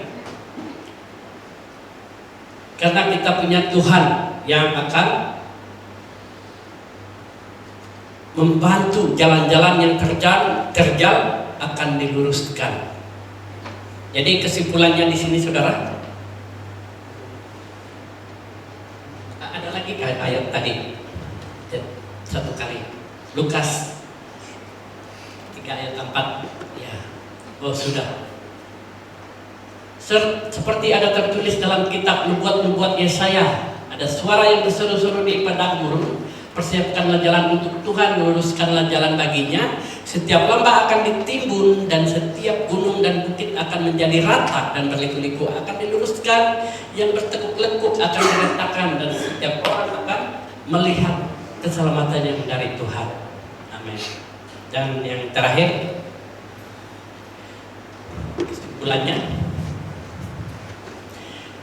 Karena kita punya Tuhan yang akan membantu jalan-jalan yang terjal akan diluruskan. Jadi kesimpulannya di sini, saudara, ada lagi ayat tadi satu kali, Lukas 3 ayat 4, ya. Oh sudah. Seperti ada tertulis dalam kitab nubuat-nubuat Yesaya, ada suara yang berseru-seru di padang gurun, persiapkanlah jalan untuk Tuhan, luruskanlah jalan baginya. Setiap lembah akan ditimbun dan setiap gunung dan bukit akan menjadi rata dan berliku-liku akan diluruskan, yang bertekuk-lekuk akan diratakan, dan setiap orang akan melihat keselamatan yang dari Tuhan. Amin. Dan yang terakhir, kesimpulannya,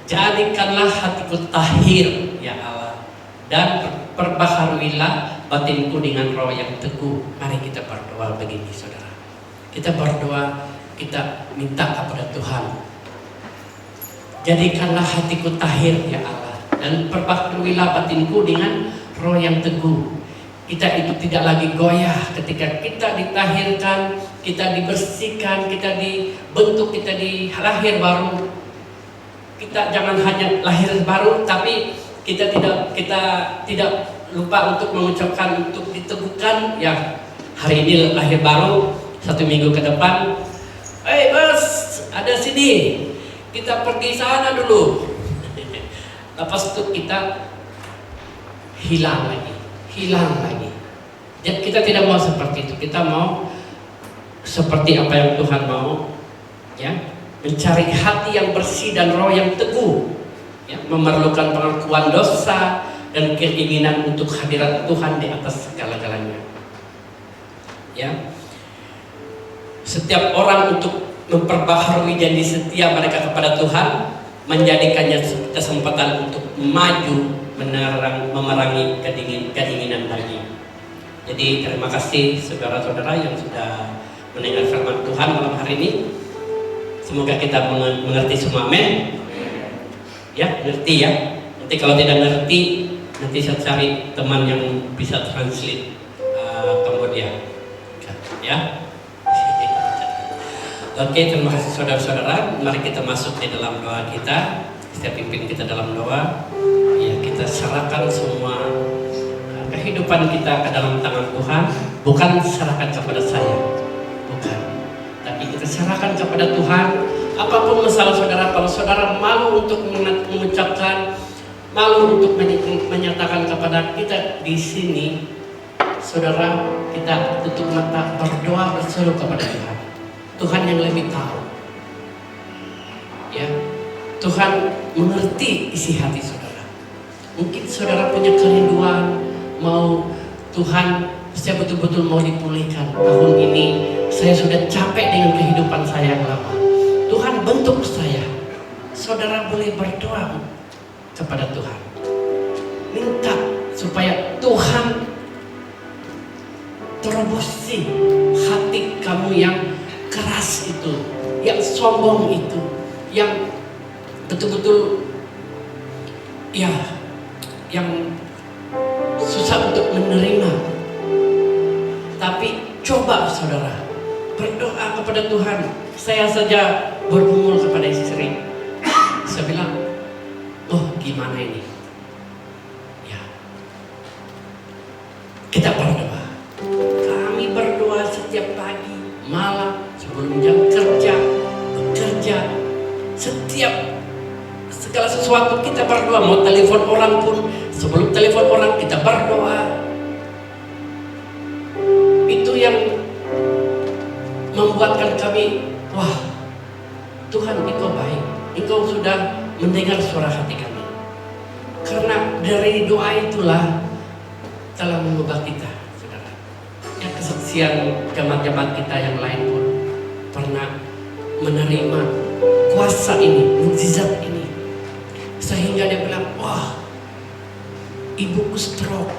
jadikanlah hatiku tahir, ya Allah, dan perbaharuilah batinku dengan roh yang teguh. Mari kita berdoa begini, saudara. Kita berdoa, kita minta kepada Tuhan, jadikanlah hatiku tahir, ya Allah, dan perbaharuilah batinku dengan roh yang teguh. Kita itu tidak lagi goyah ketika kita ditahirkan, kita dibersihkan, kita dibentuk, kita dilahir baru. Kita jangan hanya lahir baru, tapi kita tidak lupa untuk mengucapkan, untuk diteguhkan, ya. Hari ini lahir baru, 1 minggu ke depan, bos, ada sini, kita pergi sana dulu. Lepas itu kita hilang lagi. Jadi kita tidak mau seperti itu. Kita mau seperti apa yang Tuhan mau, ya. Mencari hati yang bersih dan roh yang teguh, ya, memerlukan pengakuan dosa dan keinginan untuk hadirat Tuhan di atas segala-galanya, ya. Setiap orang untuk memperbaharui janji setia mereka kepada Tuhan, menjadikannya kesempatan untuk maju memerangi keinginan lagi. Jadi terima kasih saudara-saudara yang sudah mendengar firman Tuhan malam hari ini. Semoga kita mengerti semua, amin. Ya, ngerti ya. Nanti kalau tidak ngerti, nanti saya cari teman yang bisa translate Kambodia, ya. Oke, terima kasih saudara-saudara. Mari kita masuk di dalam doa kita. Setiap pimpin kita dalam doa. Ya, kita serahkan semua kehidupan kita ke dalam tangan Tuhan. Bukan serahkan kepada saya, bukan. Tapi kita serahkan kepada Tuhan. Apapun masalah saudara, kalau saudara malu untuk mengucapkan, malu untuk menyatakan kepada kita di sini, saudara, kita tutup mata, berdoa, berseru kepada Tuhan. Tuhan yang lebih tahu, ya. Tuhan mengerti isi hati saudara. Mungkin saudara punya kerinduan, mau Tuhan, saya betul-betul mau dipulihkan. Tahun ini saya sudah capek dengan kehidupan saya yang lama. Tuhan bentuk saya. Saudara boleh berdoa kepada Tuhan. Minta supaya Tuhan terobosi hati kamu yang keras itu, yang sombong itu, yang betul-betul ya, yang susah untuk menerima. Tapi coba saudara berdoa kepada Tuhan. Saya saja bergumul kepada istri, saya bilang, oh gimana ini ya, kita berdoa. Kami berdoa setiap pagi, malam, sebelum jam kerja, bekerja, setiap segala sesuatu kita berdoa. Mau telepon orang pun, sebelum telepon orang kita berdoa. Itu yang membuatkan kami, wah Tuhan, Engkau baik, Engkau sudah mendengar suara hati kami. Karena dari doa itulah telah mengubah kita, saudara. Yang kesaksian jemaat-jemaat kita yang lain pun pernah menerima kuasa ini, mukjizat ini, sehingga dia bilang, wah, ibuku stroke.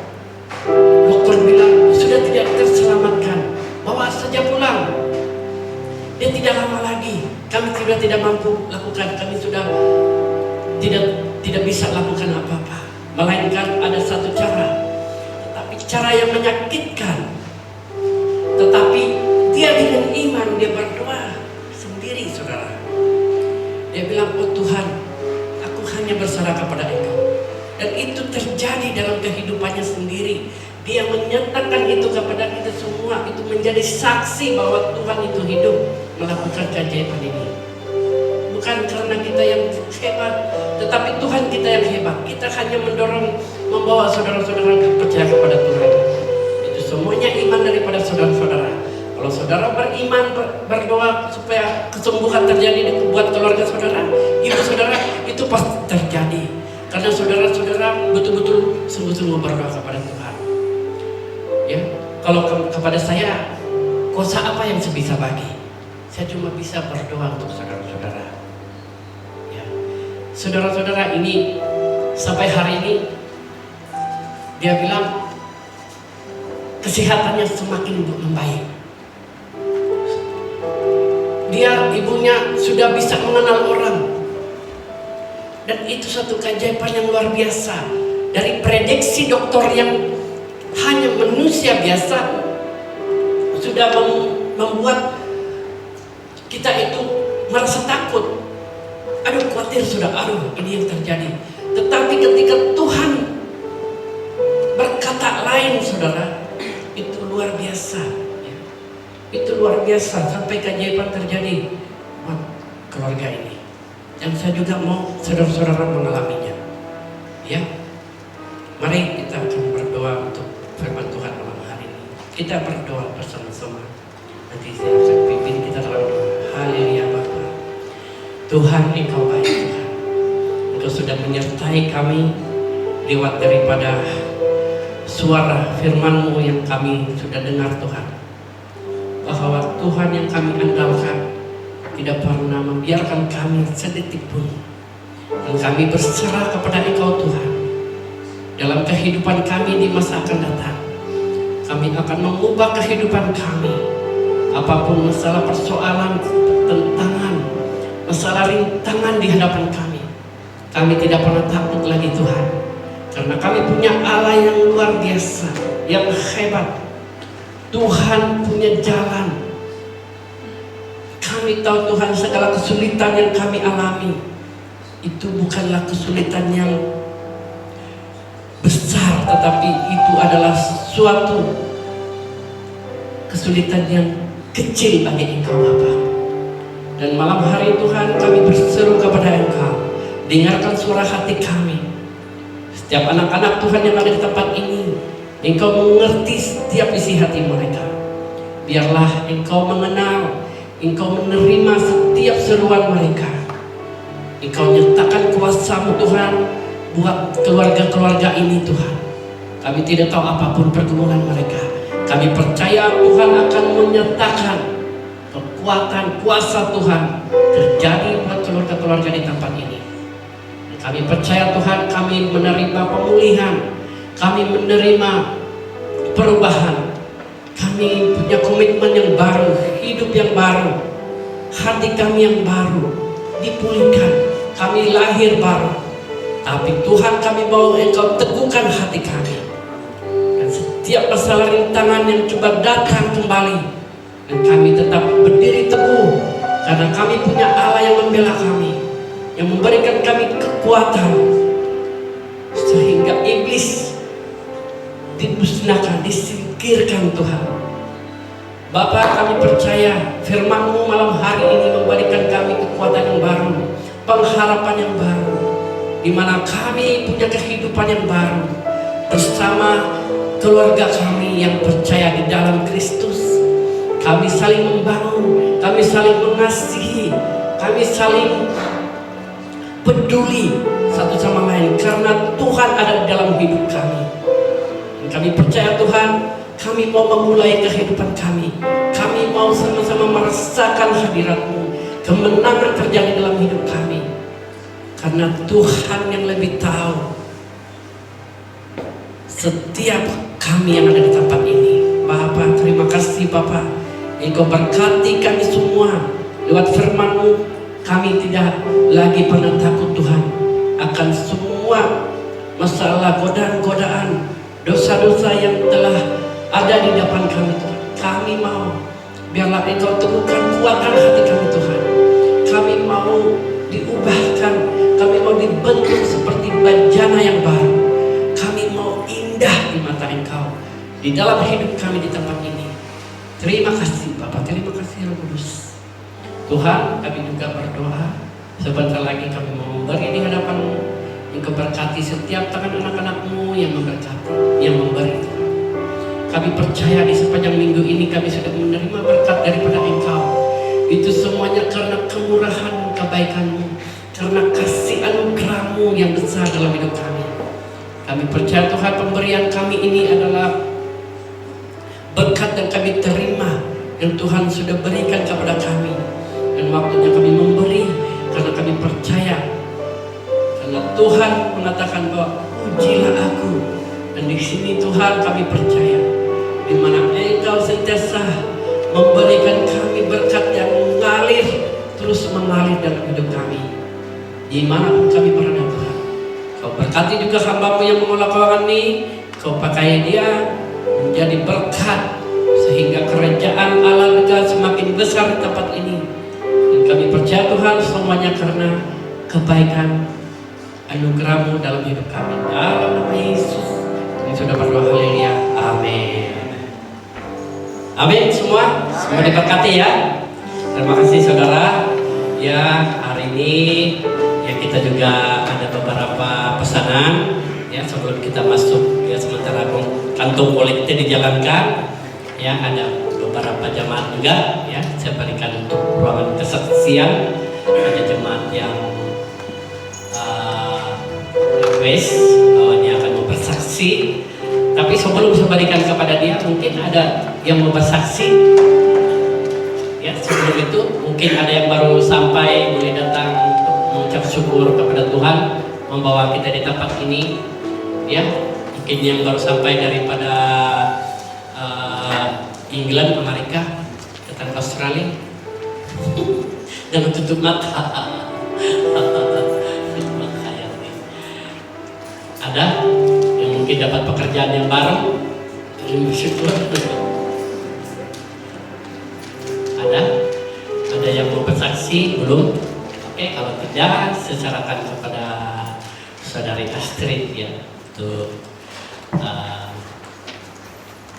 Dokter bilang sudah sudah tidak terselamatkan, bawa saja pulang. Dia tidak lama lagi. Kami sudah tidak mampu lakukan. Kami sudah tidak bisa lakukan apa-apa. Melainkan ada satu cara, tetapi cara yang menyakitkan. Tetapi dia dengan iman, dia berdoa sendiri, saudara. Dia bilang, oh Tuhan, aku hanya berserah kepada Engkau. Dan itu terjadi dalam kehidupannya sendiri. Dia menyatakan itu kepada kita semua. Itu menjadi saksi bahwa Tuhan itu hidup melakukan keajaiban ini. Bukan karena kita yang hebat, tetapi Tuhan kita yang hebat. Kita hanya mendorong, membawa saudara-saudara percaya kepada Tuhan. Itu semuanya iman daripada saudara-saudara. Kalau saudara beriman, berdoa supaya kesembuhan terjadi buat keluarga saudara, ibu saudara, itu pasti terjadi. Karena saudara-saudara betul-betul sungguh-sungguh berdoa kepada Tuhan. Ya, kalau kepada saya, kuasa apa yang saya bisa bagi? Saya cuma bisa berdoa untuk saudara-saudara. Ya, saudara-saudara ini sampai hari ini dia bilang kesehatannya semakin membaik. Dia, ibunya sudah bisa mengenal orang. Dan itu satu keajaiban yang luar biasa. Dari prediksi dokter yang hanya manusia biasa sudah membuat kita itu merasa takut. Aduh, khawatir sudah, ini yang terjadi. Tetapi ketika Tuhan berkata lain, saudara, itu luar biasa. Itu luar biasa, sampai keajaiban terjadi buat keluarga ini. Yang saya juga mau saudara-saudara mengalaminya. Ya, mari kita akan berdoa untuk firman Tuhan malam hari ini. Kita berdoa bersama-sama. Nanti saya akan pimpin kita dalam doa. Haleluya Bapa. Tuhan, Engkau baik Tuhan. Engkau sudah menyertai kami lewat daripada suara firman-Mu yang kami sudah dengar Tuhan. Bahwa Tuhan yang kami andalkan tidak pernah membiarkan kami sedetik pun. Dan kami berserah kepada Engkau Tuhan. Dalam kehidupan kami di masa akan datang, kami akan mengubah kehidupan kami. Apapun masalah persoalan, tentangan, masalah rintangan di hadapan kami tidak pernah takut lagi Tuhan. Karena kami punya Allah yang luar biasa, yang hebat. Tuhan punya jalan. Kami tahu Tuhan, segala kesulitan yang kami alami itu bukanlah kesulitan yang besar, tetapi itu adalah suatu kesulitan yang kecil bagi Engkau Bapa. Dan malam hari Tuhan, kami berseru kepada Engkau, dengarkan suara hati kami. Setiap anak-anak Tuhan yang ada di tempat ini, Engkau mengerti setiap isi hati mereka. Biarlah Engkau mengenal, Engkau menerima setiap seruan mereka. Engkau nyatakan kuasa-Mu Tuhan buat keluarga-keluarga ini Tuhan. Kami tidak tahu apapun pergumulan mereka. Kami percaya Tuhan akan menyatakan kekuatan kuasa Tuhan terjadi buat keluarga-keluarga di tempat ini. Dan kami percaya Tuhan, kami menerima pemulihan, kami menerima perubahan. Kami punya komitmen yang baru, hidup yang baru, hati kami yang baru dipulihkan. Kami lahir baru. Tapi Tuhan, kami mau Engkau teguhkan hati kami. Dan setiap masalah rintangan yang coba datang kembali, dan kami tetap berdiri teguh. Karena kami punya Allah yang membela kami, yang memberikan kami kekuatan, sehingga iblis dimusnahkan, disingkirkan Tuhan. Bapa, kami percaya firman-Mu malam hari ini memberikan kami kekuatan yang baru, pengharapan yang baru, di mana kami punya kehidupan yang baru bersama keluarga kami yang percaya di dalam Kristus. Kami saling membangun, kami saling mengasihi, kami saling peduli satu sama lain karena Tuhan ada di dalam hidup kami. Dan kami percaya Tuhan, kami mau memulai kehidupan kami. Kami mau sama-sama merasakan hadirat-Mu, kemenangan terjadi dalam hidup kami. Karena Tuhan yang lebih tahu setiap kami yang ada di tempat ini. kasih Bapa. Engkau berkati kami semua. Lewat firman-Mu kami tidak lagi pernah takut Tuhan akan semua masalah, godaan-godaan, dosa-dosa yang telah ada di depan kami Tuhan. Kami mau biarlah Engkau teguhkan, kuatkan hati kami Tuhan. Kami mau diubahkan, kami mau dibentuk seperti bejana yang baru. Kami mau indah di mata Engkau di dalam hidup kami di tempat ini. Terima kasih Bapak, terima kasih Roh Kudus. Tuhan, kami juga berdoa sebentar lagi kami mau memberi di hadapan-Mu. Engkau berkati setiap tangan anak-anak-Mu yang memberkati, yang memberi Tuhan. Kami percaya di sepanjang minggu ini kami sudah menerima berkat daripada Engkau. Itu semuanya karena kemurahan kebaikan-Mu, karena kasih anugerah-Mu yang besar dalam hidup kami. Kami percaya Tuhan pemberian kami ini adalah berkat yang kami terima yang Tuhan sudah berikan kepada kami. Dan waktunya kami memberi karena kami percaya. Karena Tuhan mengatakan bahwa ujilah aku. Dan di sini Tuhan kami percaya di mana Engkau sentiasa memberikan kami berkat yang mengalir, terus mengalir dalam hidup kami. Dimanapun kami berada Tuhan, Kau berkati juga hamba-Mu yang mengolah keuangan ini. Kau pakai dia menjadi berkat sehingga kerajaan Allah juga semakin besar di tempat ini. Dan kami percaya Tuhan semuanya karena kebaikan anugerah-Mu dalam hidup kami. Dalam nama Yesus kami sudah berdoa, haleluya, amin. Amin semua diberkati ya. Terima kasih saudara. Ya, hari ini ya kita juga ada beberapa pesanan ya sebelum kita masuk ya, sementara kantung kolektif dijalankan ya, ada beberapa jemaat juga ya saya berikan untuk ruangan kesaksian. Ada jemaat yang request bahwa dia akan mau bersaksi, tapi sebelum saya berikan kepada dia mungkin ada yang mau bersaksi ya. Sebelum itu mungkin ada yang baru sampai, boleh datang untuk mengucap syukur kepada Tuhan membawa kita di tempat ini ya. Mungkin yang baru sampai daripada England, Amerika, datang ke Australia. Jangan tutup mata. Ada yang mungkin dapat pekerjaan yang baru, yang bersyukur. Ada yang mau bersaksi belum? Oke, kalau tidak, saya sarankan kepada saudari Astrid ya untuk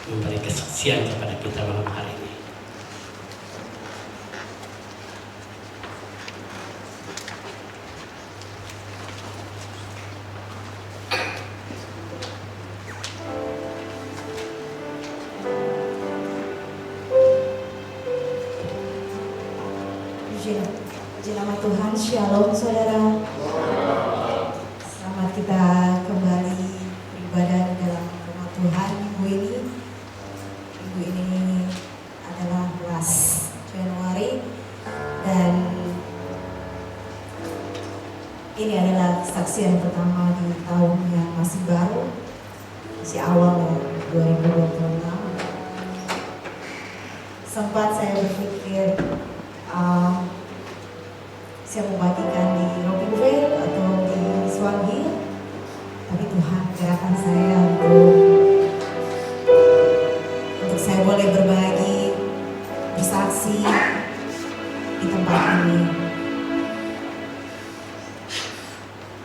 memberi kesaksian kepada kita malam hari ini. Puji nama Tuhan, Shalom saudara. Selamat kita kembali beribadah di dalam rumah Tuhan minggu ini. Minggu ini adalah last Januari dan ini adalah kesaksian pertama di tahun yang masih baru, masih awal 2026. Sempat saya berpikir saya membagikan di Robinville atau di Swan Hill, tapi Tuhan gerakkan saya untuk saya boleh berbagi, bersaksi di tempat ini.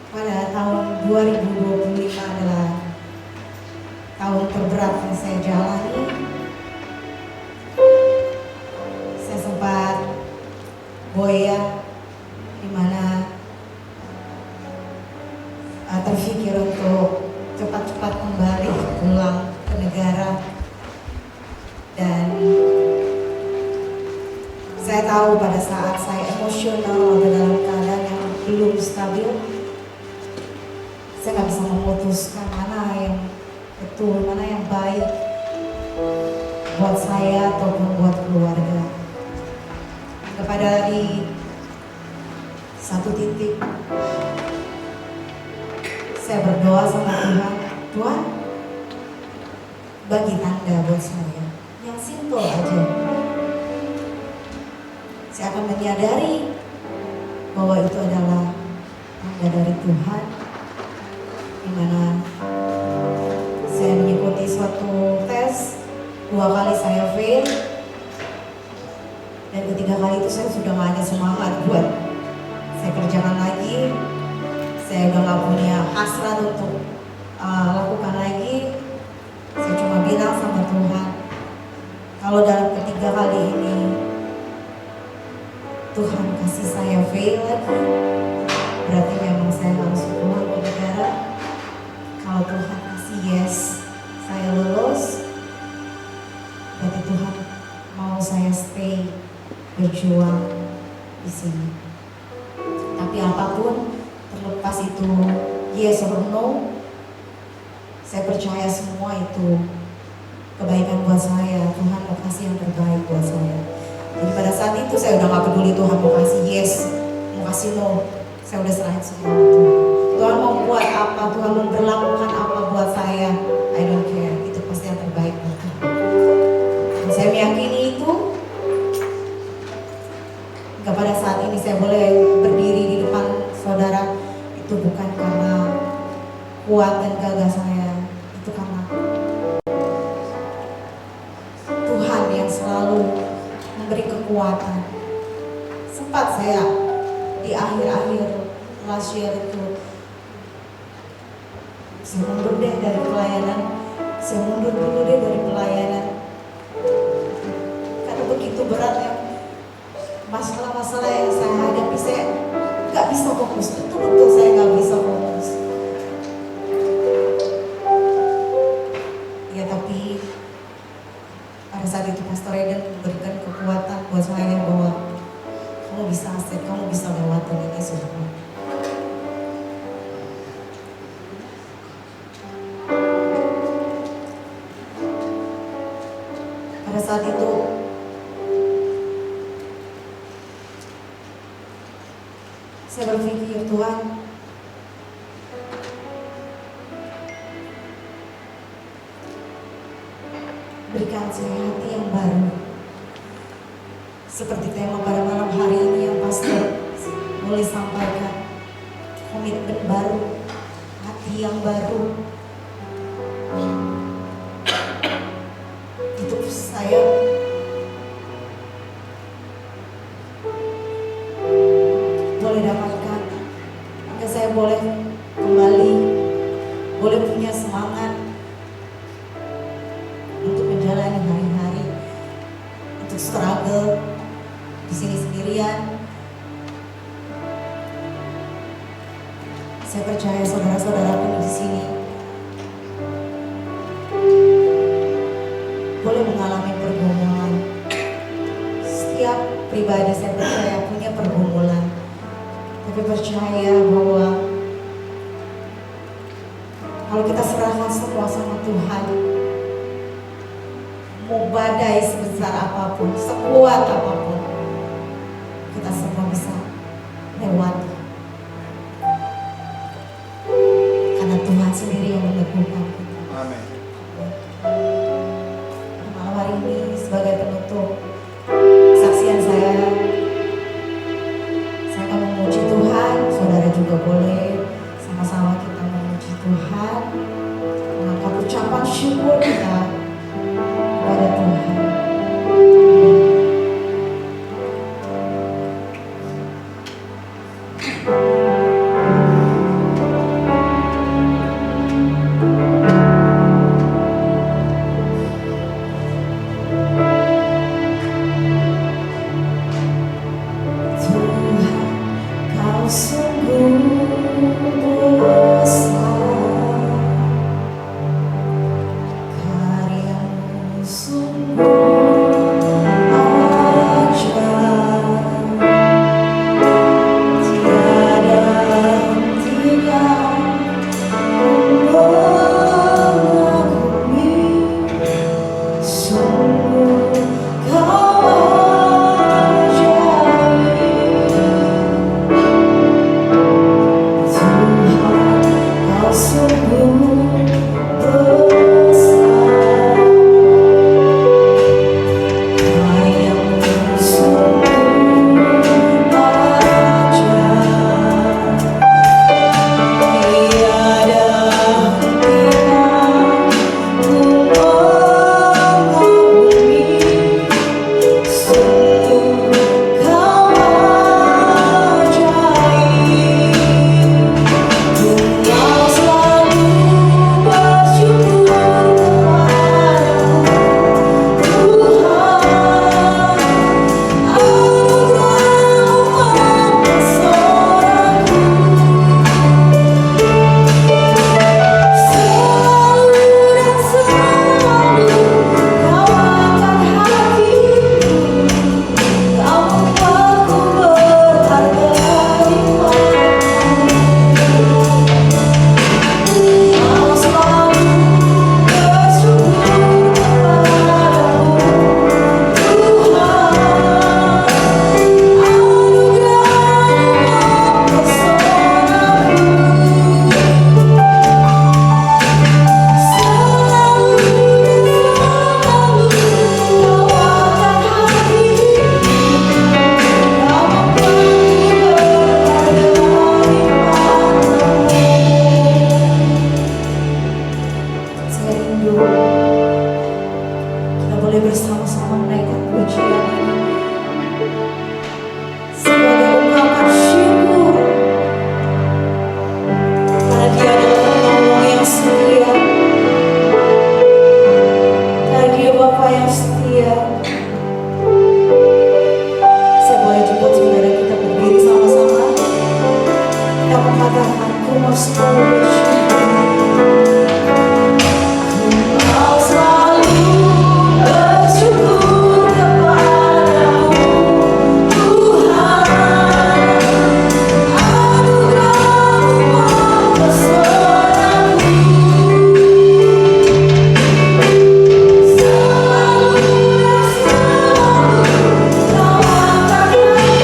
Pada tahun 2025 adalah tahun terberat yang saya jalani. Saya sempat goyah di mana terpikir untuk cepat-cepat kembali pulang ke negara, dan saya tahu pada saat saya emosional atau dalam keadaan yang belum stabil, saya nggak bisa memutuskan mana yang betul, mana yang baik buat saya ataupun buat keluarga. Kepada di satu titik saya berdoa sama Tuhan, Tuhan bagi tanda buat saya yang yang simple aja. Saya akan menyadari bahwa itu adalah tanda dari Tuhan, di mana saya mengikuti suatu tes, 2 kali saya fail, dan ketiga kali itu saya sudah gak ada semangat buat saya kerjakan lagi. Saya udah gak punya hasrat untuk lakukan lagi. Saya cuma bilang sama Tuhan, kalau dalam ketiga kali ini Tuhan kasih saya fail lagi, berarti memang saya harus pulang ke negara. Kalau Tuhan kasih yes, saya lulus, berarti Tuhan mau saya stay berjuang di sini. Tapi apapun, terlepas itu yes or no, saya percaya semua itu kebaikan buat saya. Tuhan mau kasih yang terbaik buat saya. Jadi pada saat itu saya udah gak peduli Tuhan mau kasih yes, mau kasih no, saya udah serahin semua ke Tuhan. Tuhan mau buat apa, Tuhan mau berlakukan apa buat saya, I don't care, itu pasti yang terbaik buat Tuhan. Dan saya meyakini itu. Hingga pada saat ini saya boleh berdiri di depan saudara, itu bukan karena kuat dan gagah saya, itu karena Tuhan yang selalu memberi kekuatan. Sempat saya di akhir-akhir last year itu, saya mundur deh dari pelayanan, saya mundur dulu deh dari pelayanan, karena begitu beratnya masalah-masalah yang saya hadapi. Saya gak bisa fokus, betul-betul saya gak bisa fokus. Ya tapi pada saat itu Pastor Eden memberikan kekuatan buat saya bahwa kamu bisa aset, kamu bisa lewatin ini semua. Pada saat itu saya berpikir, Tuhan, berikan saya hati yang baru. Seperti tema pada malam hari ini yang Pastor boleh sampaikan, komitmen baru, hati yang baru. Itu saya boleh dapatkan, agar saya boleh kembali, boleh punya semangat untuk menjalani hari-hari, untuk struggle di sini sendirian. Saya percaya saudara-saudaraku di sini boleh mengalami pergumulan. Setiap pribadi saya percaya punya pergumulan, tapi percaya bahwa kalau kita serahkan semua sama Tuhan, mau badai sebesar apapun, sekuat apapun, kita semua bisa lewati. Karena Tuhan sendiri yang meneguhkan kita. Amin. Malam hari ini sebagai penutup kesaksian saya akan memuji Tuhan. Saudara juga boleh sama-sama kita memuji Tuhan, mengangkat ucapan syukur kita kepada Tuhan. kita mengatakan ku mau selalu bersyukur kepadamu Tuhan, anugerah-Mu mempesonaku, selalu dan selalu Kau angkat hati,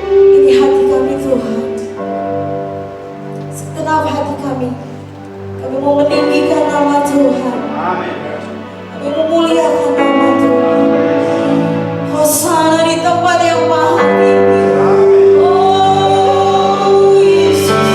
Kau ini hati kami Tuhan, segenap hati kami mau meninggikan nama Tuhan, kami memuliakan nama Tuhan. Hosana di tempat yang maha tinggi. Oh Yesus,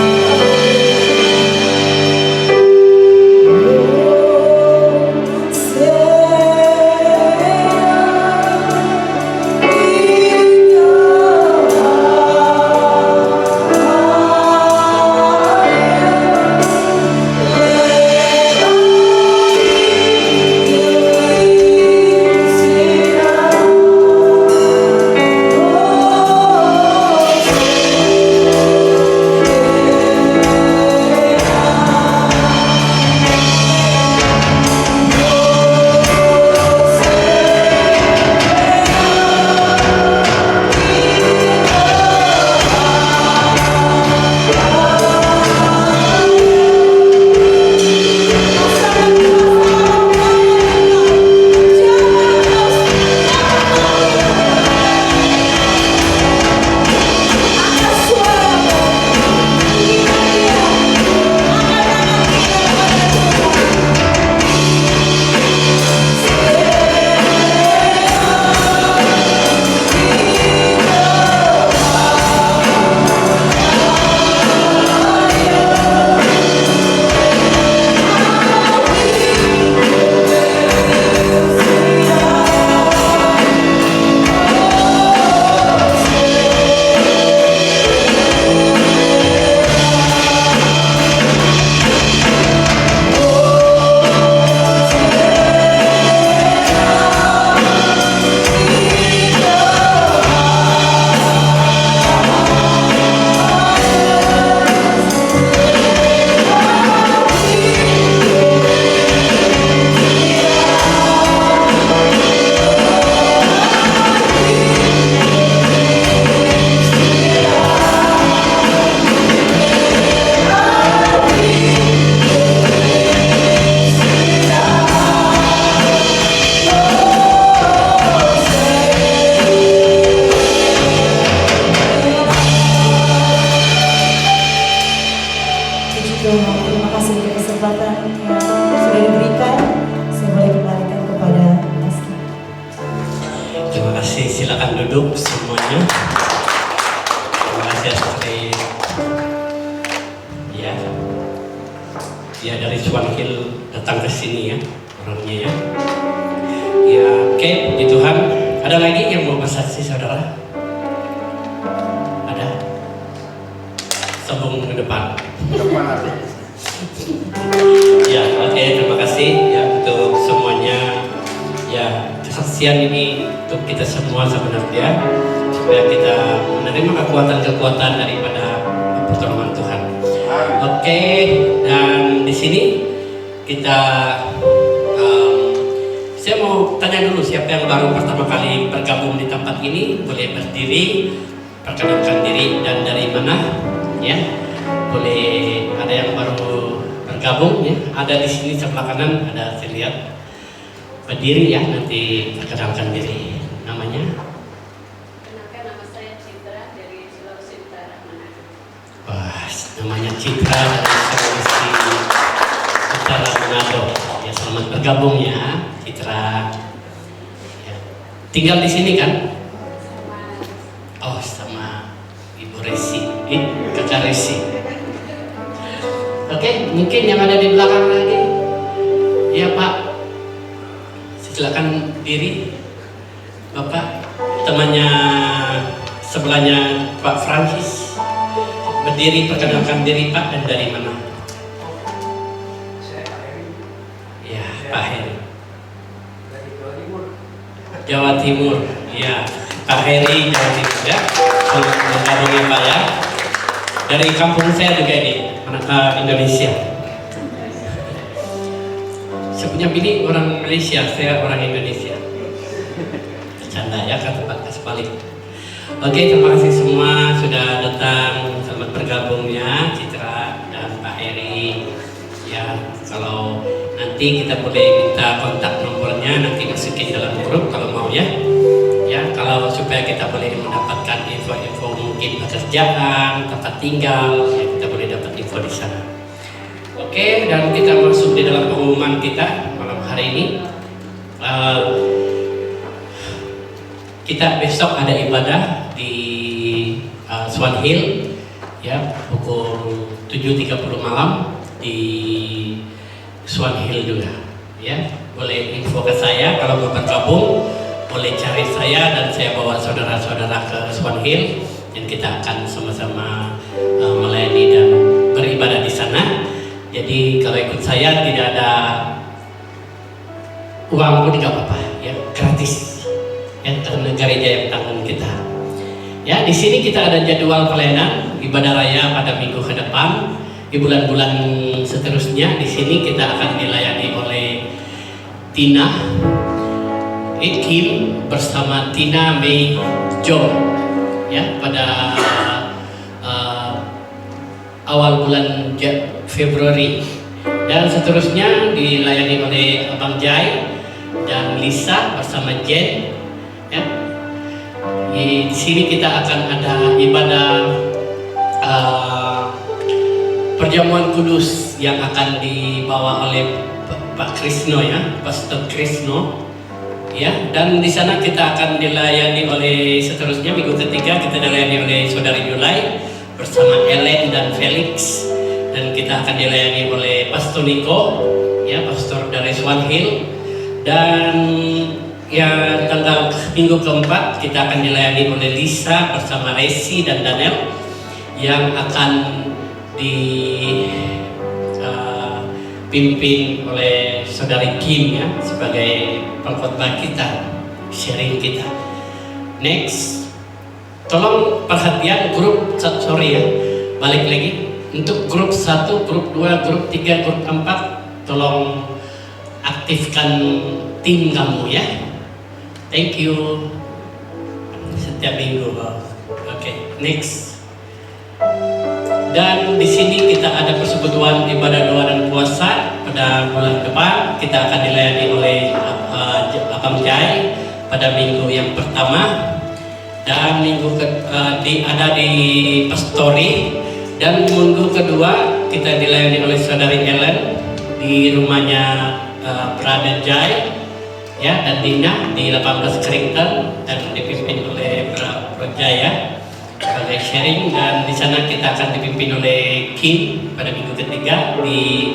terima kasih untuk kesempatan yang sudah diberikan. Saya boleh kembalikan kepada Pastor. Terima kasih, silakan duduk semuanya. Terima kasih sekali. Ya, ya dari Swanhill datang ke sini ya orangnya ya. Ya, oke, puji Tuhan. Ada lagi yang mau bersaksi saudara? Ada? Sambung ke depan. Ya, oke, terima kasih ya untuk semuanya. Ya, kesaksian ini untuk kita semua sebenarnya supaya kita menerima kekuatan-kekuatan daripada pertolongan Tuhan. Oke, dan di sini kita saya mau tanya dulu siapa yang baru pertama kali bergabung di tempat ini, boleh berdiri, perkenalkan diri dan dari mana, ya. Boleh ada yang baru bergabung ya, ada di sini sebelah kanan ada, saya lihat berdiri ya, nanti perkenalkan diri, namanya. Kenalkan, nama saya Citra dari Sulawesi Utara, Manado. Wah, namanya Citra dari Sulawesi Utara Manado. Ya, selamat bergabung ya, Citra. Ya. Tinggal di sini kan? Oh, sama Ibu Resi, Kakak Resi. Oke, mungkin yang ada di belakang lagi. Ya Pak, silakan diri. Bapak, temannya sebelahnya Pak Francis. Berdiri, perkenalkan diri Pak, dan dari mana? Saya Pak Heri. Ya, Pak Heri. Dari Jawa Timur. Jawa Timur. Ya, Pak Heri Jawa Timur ya. Selamat bergabung ya Pak ya. Dari kampung saya juga ini, anak Indonesia. Saya punya bini orang Malaysia, saya orang Indonesia. Bercanda ya, kata Pak Kaspalik. Oke, terima kasih semua sudah datang. Selamat bergabungnya Citra dan Pak Heri. Ya, kalau nanti kita boleh minta kontak nomornya, nanti masukin dalam grup kalau mau ya. Ya, kalau supaya kita boleh mendapatkan info-info mungkin pekerjaan, tempat tinggal, ya kita boleh dapat info di sana. Oke, dan kita masuk di dalam pengumuman kita malam hari ini. Kita besok ada ibadah di Swan Hill, ya pukul 7.30 malam di Swan Hill juga. Ya, boleh info ke saya kalau mau bergabung. Boleh cari saya dan saya bawa saudara-saudara ke Swan Hill dan kita akan sama-sama melayani dan beribadah di sana. Jadi kalau ikut saya tidak ada uang pun tidak apa-apa, ya gratis. Ya, karena gereja yang tanggung kita. Ya, di sini kita ada jadwal pelayanan ibadah raya pada minggu ke depan. Di bulan-bulan seterusnya di sini kita akan dilayani oleh Tina Kim bersama Tina May John ya pada awal bulan Februari, dan seterusnya dilayani oleh Abang Jai dan Lisa bersama Jen ya. Di sini kita akan ada ibadah perjamuan kudus yang akan dibawa oleh Pak Krisno ya, Pastor Krisno. Ya, dan di sana kita akan dilayani oleh seterusnya minggu ketiga kita dilayani oleh Saudari Yulai bersama Ellen dan Felix, dan kita akan dilayani oleh Pastor Niko ya, pastor dari Swan Hill, dan ya tanggal minggu keempat kita akan dilayani oleh Lisa bersama Resi dan Daniel yang akan dipimpin oleh Saudari Kim ya sebagai pengkhotbah kita, sharing kita. Next, tolong perhatian grup sorry ya, balik lagi untuk grup 1, grup 2, grup 3, grup 4, tolong aktifkan tim kamu ya. Thank you. Setiap minggu. Oke, next. Dan di sini kita ada persekutuan ibadah doa dan puasa pada bulan depan. Kita akan dilayani oleh Abang Jai pada minggu yang pertama, dan minggu ada di Pastori, dan minggu kedua kita dilayani oleh Saudari Ellen di rumahnya Brother Jai ya, dan Dina di 18 Carrington, dan dipimpin oleh Bro Jaya sebagai sharing, dan di sana kita akan dipimpin oleh Kim pada minggu ketiga di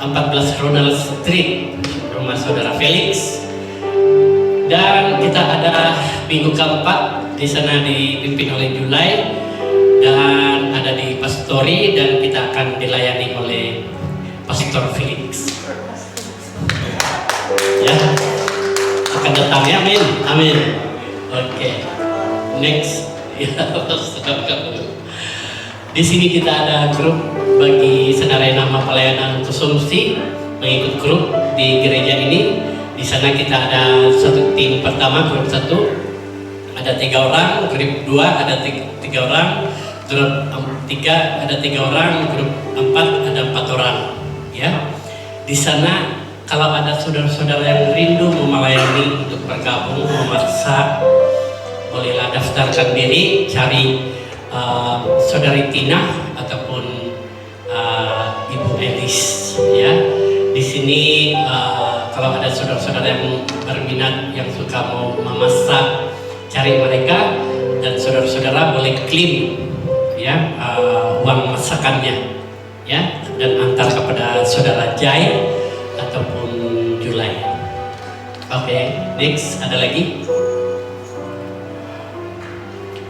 14 Ronald Street, rumah Saudara Felix. Dan kita ada minggu keempat di sana dipimpin oleh Julai, dan ada di Pastori, dan kita akan dilayani oleh Pastor Felix. Ya, akan datang ya, amin, amin. Oke, next. Ya, di sini kita ada grup bagi saudara yang nama pelayanan konsumsi mengikut grup di gereja ini. Di sana kita ada satu tim pertama, grup 1 ada 3 orang, grup 2 ada 3 orang, grup 3 ada 3 orang, grup 4 ada 4 orang. Ya, di sana kalau ada saudara-saudara yang rindu mau melayani untuk bergabung, memaksa, bolehlah daftarkan diri, cari Saudari Tina ataupun Ibu Elis ya. Di sini sini kalau ada saudara-saudara yang berminat yang suka mau memasak, cari mereka, dan saudara-saudara boleh klaim ya uang masakannya ya, dan antar kepada saudara Jai ataupun Julai. Oke, next ada lagi?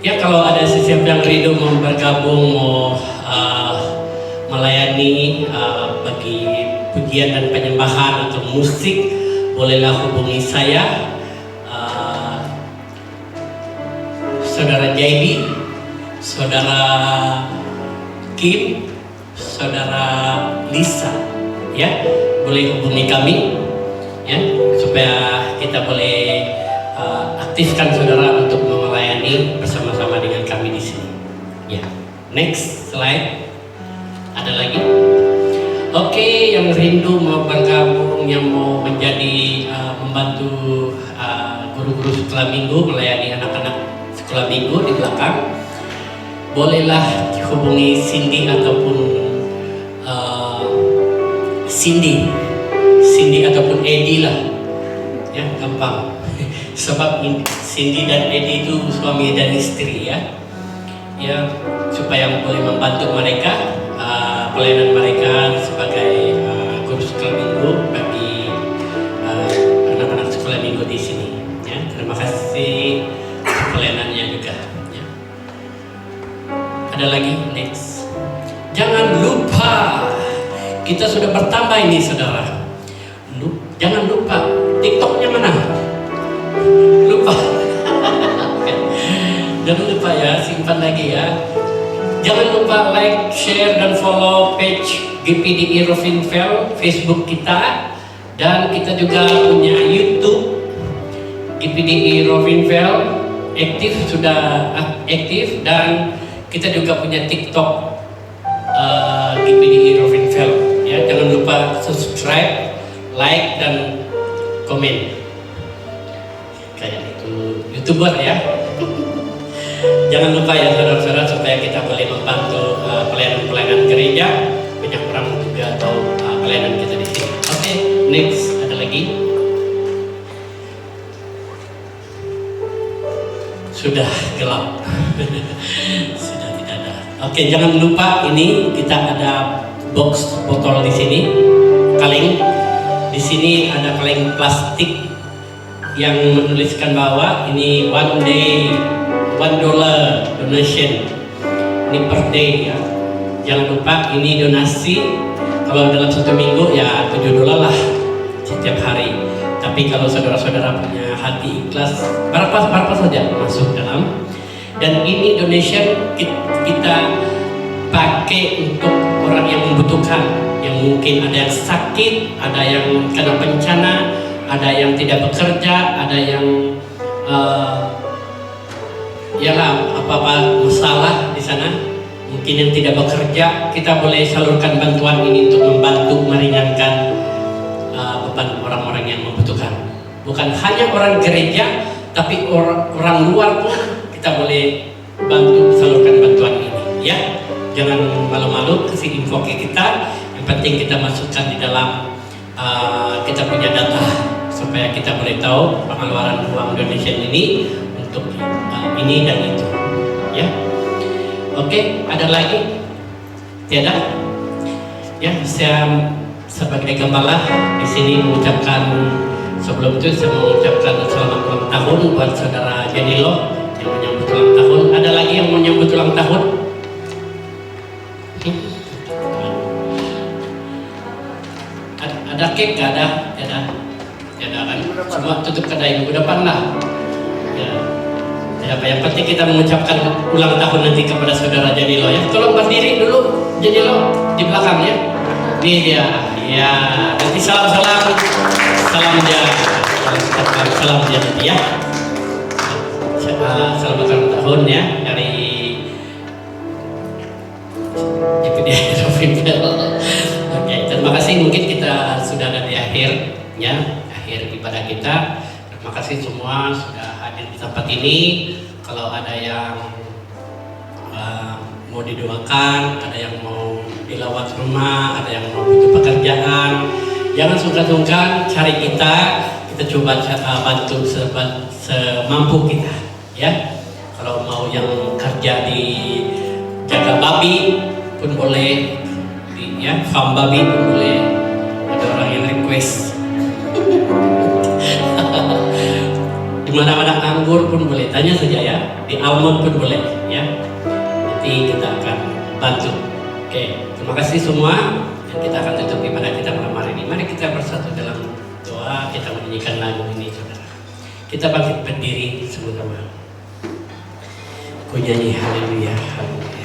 Ya, kalau ada sesiap yang rindu mau bergabung, mau melayani bagi pujian dan penyembahan atau musik, bolehlah hubungi saya, saudara JD, saudara Kim, saudara Lisa, ya, boleh hubungi kami, ya, supaya kita boleh aktifkan saudara untuk melayani bersama-sama dengan kami di sini. Ya, next slide. Ada lagi? Oke, yang rindu mau bergabung, yang mau menjadi membantu guru-guru sekolah minggu, melayani anak-anak sekolah minggu di belakang, bolehlah hubungi Cindy ataupun Cindy ataupun Eddie lah, ya, gampang. Sebab Cindy dan Eddie itu suami dan istri, ya, ya, supaya boleh membantu mereka pelayanan mereka sebagai guru sekolah minggu bagi anak-anak sekolah minggu di sini. Ya, terima kasih pelayanannya juga. Ya. Ada lagi, next. Jangan lupa, kita sudah bertambah ini, saudara. Jangan lupa, TikToknya mana? Lupa. Jangan lupa ya, simpan lagi ya. Jangan lupa like, share, dan follow page GPDI Rovinvel, Facebook kita. Dan kita juga punya YouTube GPDI Rovinvel, sudah aktif. Dan kita juga punya TikTok GPDI Rovinvel. Ya, jangan lupa subscribe, like, dan komen. Kayak itu YouTuber ya. Jangan lupa ya saudara-saudara, supaya kita boleh membantu pelayanan-pelayanan gereja. Banyak orang juga tahu pelayanan kita di sini. Oke, next ada lagi. Sudah gelap. Sudah tidak ada. Oke, jangan lupa ini kita ada box botol di sini, kaleng. Di sini ada kaleng plastik yang menuliskan bahwa ini one day $1 donation, ini per day ya. Jangan lupa ini donasi. Kalau dalam satu minggu ya $7 lah setiap hari. Tapi kalau saudara-saudara punya hati ikhlas, berapa saja masuk dalam. Dan ini donation kita pakai untuk orang yang membutuhkan, yang mungkin ada yang sakit, ada yang kena bencana, ada yang tidak bekerja, ada yang apa-apa masalah di sana, mungkin yang tidak bekerja. Kita boleh salurkan bantuan ini untuk membantu meringankan beban orang-orang yang membutuhkan. Bukan hanya orang gereja, tapi orang luar pun kita boleh bantu salurkan bantuan ini. Ya, jangan malu-malu kasih info ke kita. Yang penting kita masukkan di dalam kita punya data supaya kita boleh tahu pengeluaran uang donation ini untuk ini dan itu, ya. Oke, ada lagi? Tiada? Ya, saya sebagai gembala di sini mengucapkan, sebelum itu saya mengucapkan selamat ulang tahun buat saudara Janilo yang menyambut ulang tahun. Ada lagi yang menyambut ulang tahun? Ada cake? Gak ada? Tiada kan? Semua tutup kedai minggu depan lah. Ya. Apa yang penting kita mengucapkan ulang tahun nanti kepada saudara Janilo, ya. Tolong berdiri dulu Janilo di belakang, ya. Ini dia, ya. Nanti salam dia nanti, ya. Selamat ulang tahun ya dari GPDI Rovinvel. Oke, terima kasih. Mungkin kita sudah ada di akhir, ya, akhir ibadah kita. Terima kasih semua sudah hadir di tempat ini. Kalau ada yang mau didoakan, ada yang mau dilawat rumah, ada yang mau butuh pekerjaan, Jangan sungkan-sungkan cari kita coba bantu semampu kita, ya. Kalau mau yang kerja di jaga babi pun boleh, ya, farm babi pun boleh. Ada orang yang request. Di mana-mana anggur pun boleh, tanya saja ya. Di almond pun boleh, ya. Nanti kita akan bantu. Oke, terima kasih semua. Dan kita akan tutup ibadah kita malam hari ini. Mari kita bersatu dalam doa, kita menyanyikan lagu ini, saudara. Kita bangkit berdiri sama-sama. Ku nyanyi haleluya, haleluya.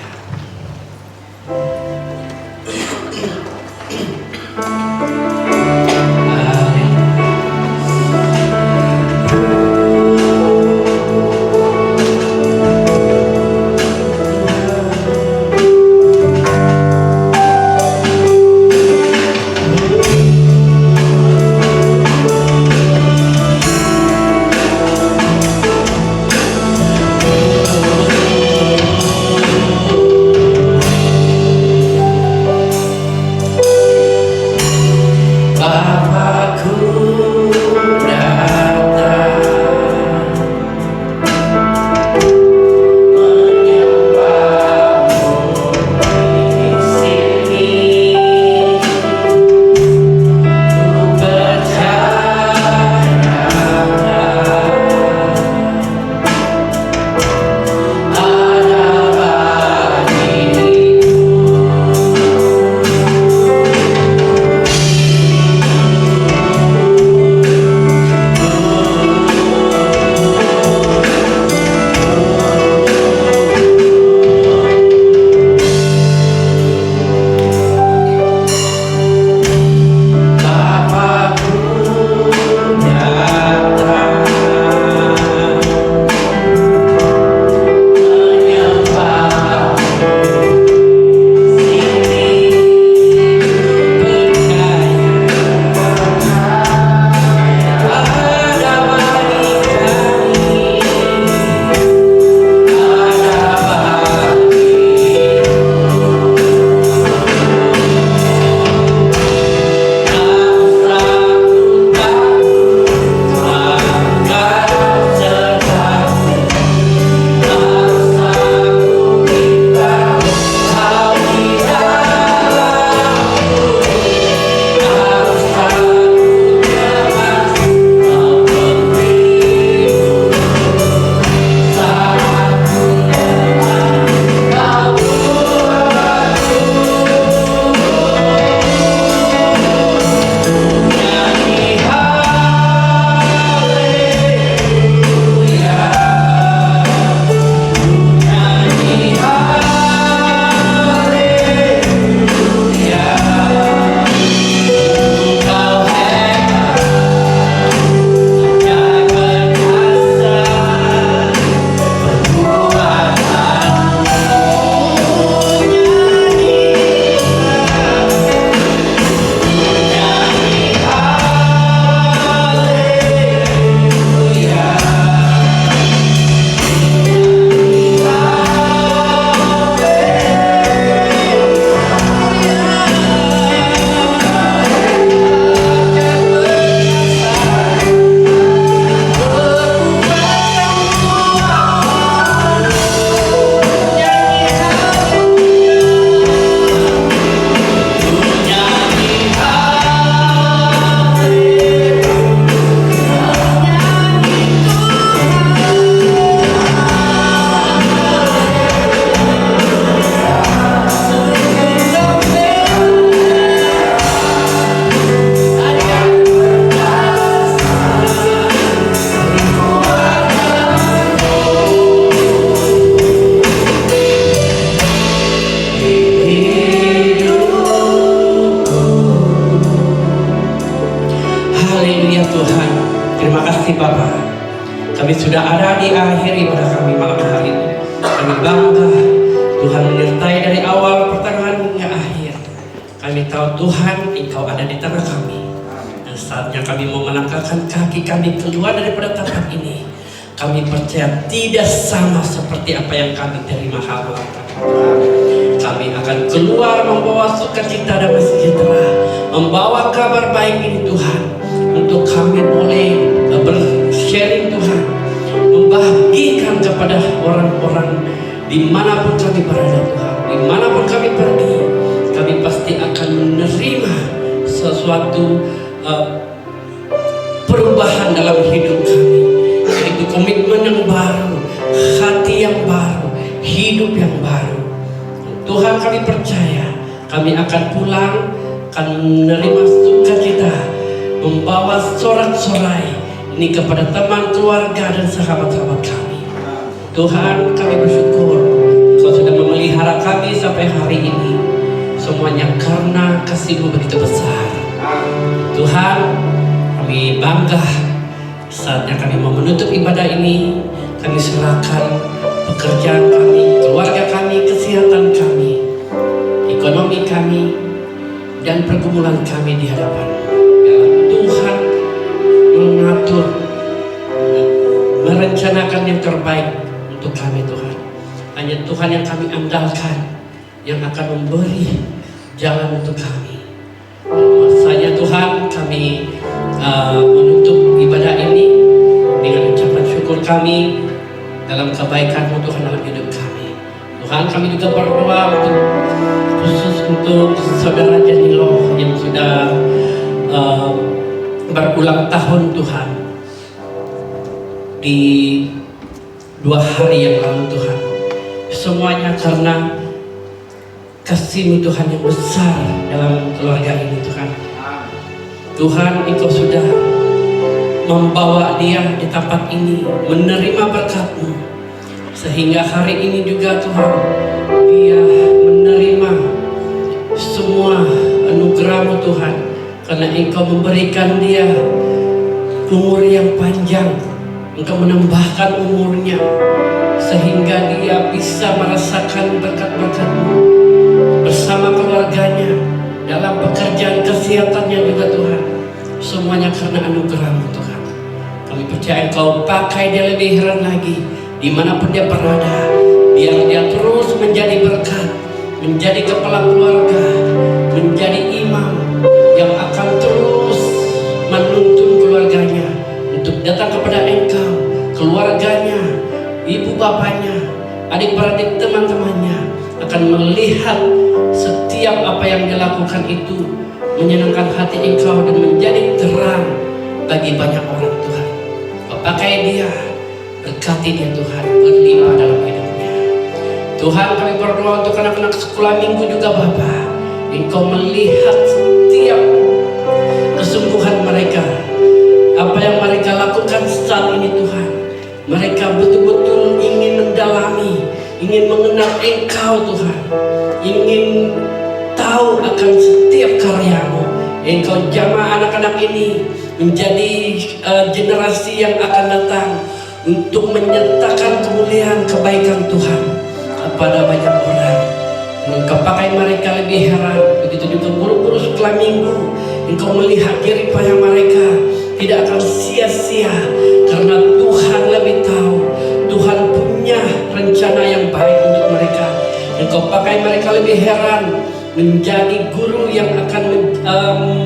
Kami sudah ada di akhir ibadah kami malam hari ini. Kami bangga Tuhan menyertai dari awal pertengahan hingga akhir. Kami tahu Tuhan Engkau ada di tengah kami. Dan saatnya kami mau melangkahkan kaki kami keluar daripada tempat ini. Kami percaya tidak sama seperti apa yang kami terima malam tadi. Kami akan keluar membawa sukacita dan sejahtera. membawa kabar baik ini Tuhan, untuk kami boleh bersharing Tuhan, membagikan kepada orang-orang dimanapun kami berada Tuhan. Dimanapun kami pergi, kami pasti akan menerima sesuatu perubahan dalam hidup kami, yaitu komitmen yang baru, hati yang baru, hidup yang baru. Tuhan, kami percaya kami akan pulang, akan menerima sukacita, membawa sorak-sorai ini kepada teman, keluarga, dan sahabat-sahabat kami. Tuhan, kami bersyukur Kau sudah memelihara kami sampai hari ini. Semuanya karena kasih-Mu begitu besar. Tuhan, kami bangga. Saatnya kami mau menutup ibadah ini. Kami serahkan pekerjaan kami, keluarga kami, kesehatan kami, ekonomi kami, dan pergumulan kami di hadapan. Biarlah Tuhan mengatur, merencanakan yang terbaik untuk kami Tuhan. Hanya Tuhan yang kami andalkan, yang akan memberi jalan untuk kami. Dan masanya Tuhan, kami menutup ibadah ini dengan ucapan syukur kami dalam kebaikan-Mu Tuhan dalam hidup kami. Tuhan, kami juga berdoa khusus untuk saudara Janilo yang sudah berulang tahun Tuhan di 2 hari yang lalu Tuhan. Semuanya karena kasih-Mu Tuhan yang besar dalam keluarga ini Tuhan. Tuhan, Engkau sudah membawa dia di tempat ini, menerima berkat-Mu, sehingga hari ini juga Tuhan dia menerima semua anugerah-Mu Tuhan, karena Engkau memberikan dia umur yang panjang. Engkau menambahkan umurnya sehingga dia bisa merasakan berkat-berkat-Mu bersama keluarganya, dalam pekerjaan kesehatannya juga Tuhan. Semuanya karena anugerah-Mu Tuhan. Kami percaya Engkau pakai dia lebih heran lagi dimanapun dia berada. Biar dia terus menjadi berkat, menjadi kepala keluarga, menjadi imam yang akan terus menuntun keluarganya untuk datang kepada Engkau, keluarganya, ibu bapaknya, adik-beradik, teman-temannya akan melihat setiap apa yang dilakukan itu menyenangkan hati Engkau dan menjadi terang bagi banyak orang Tuhan. Kau pakai dia, berkati dia Tuhan, berlimpah dalam hidupnya. Tuhan, kami berdoa untuk anak-anak sekolah minggu juga Bapa. Engkau melihat setiap kesungguhan mereka, apa yang mereka lakukan saat ini Tuhan. Mereka betul-betul ingin mendalami, ingin mengenal Engkau Tuhan, ingin tahu akan setiap karya-Mu. Engkau jamah anak-anak ini menjadi generasi yang akan datang untuk menyatakan kemuliaan kebaikan Tuhan kepada banyak orang. Engkau pakai mereka lebih heran. Begitu juga guru-guru sekolah minggu, Engkau melihat jerih payah mereka tidak akan sia-sia, karena Tuhan lebih tahu. Tuhan punya rencana yang baik untuk mereka. Engkau pakai mereka lebih heran menjadi guru yang akan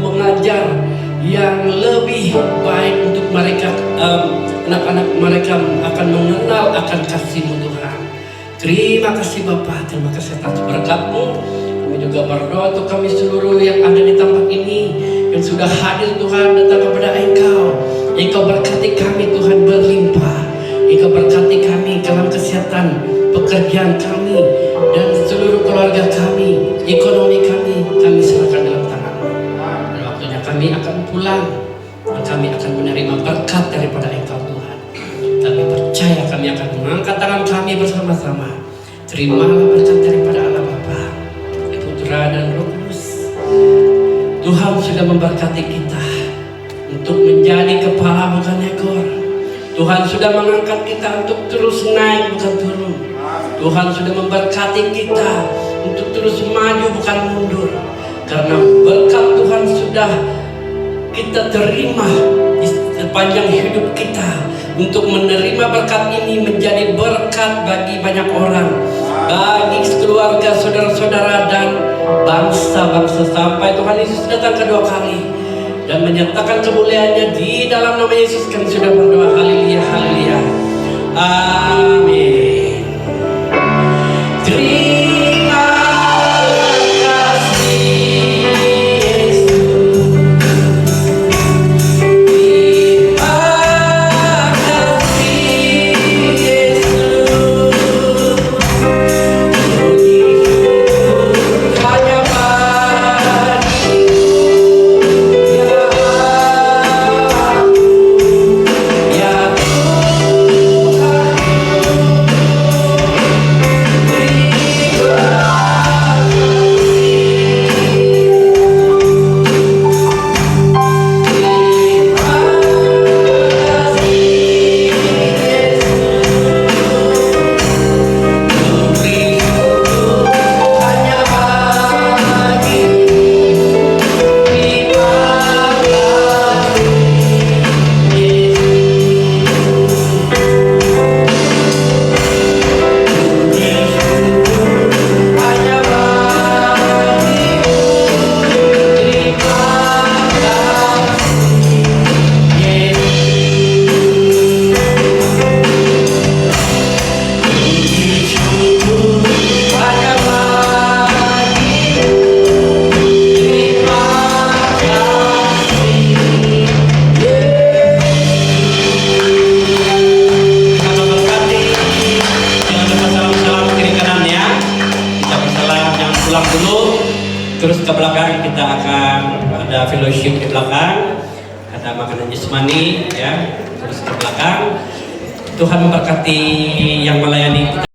mengajar yang lebih baik untuk mereka. Anak-anak mereka akan mengenal akan kasih-Mu Tuhan. Terima kasih Bapa, terima kasih atas berkat-Mu. Kami juga berdoa untuk kami seluruh yang ada di tempat ini, yang sudah hadir Tuhan datang kepada Engkau. Engkau berkati kami Tuhan berlimpah. Engkau berkati kami dalam kesehatan, pekerjaan kami, dan seluruh keluarga kami, ekonomi kami serahkan dalam tangan-Mu. Dan waktunya kami akan pulang, dan kami akan menerima berkat daripada Engkau Tuhan. Kami percaya kami akan mengangkat tangan kami bersama-sama. Terimalah berkat daripada Allah Bapa, Putra dan Roh Kudus. Tuhan sudah memberkati kita untuk menjadi kepala bukan ekor. Tuhan sudah mengangkat kita untuk terus naik bukan turun. Tuhan sudah memberkati kita untuk terus maju bukan mundur. Karena berkat Tuhan sudah kita terima di sepanjang hidup kita, untuk menerima berkat ini menjadi berkat bagi banyak orang, bagi keluarga, saudara-saudara dan bangsa-bangsa, sampai Tuhan Yesus datang kedua kali dan menyatakan kemuliaannya. Di dalam nama Yesus kami sudah berdoa. Haleluya, haleluya. Amin. Terima kasih Yesus. Terima kasih Yesus. Puji syukur hanya bagimu, ya aku, ya pulang dulu, terus ke belakang kita akan ada fellowship di belakang, ada makanan jasmani ya, terus ke belakang. Tuhan memberkati yang melayani kita.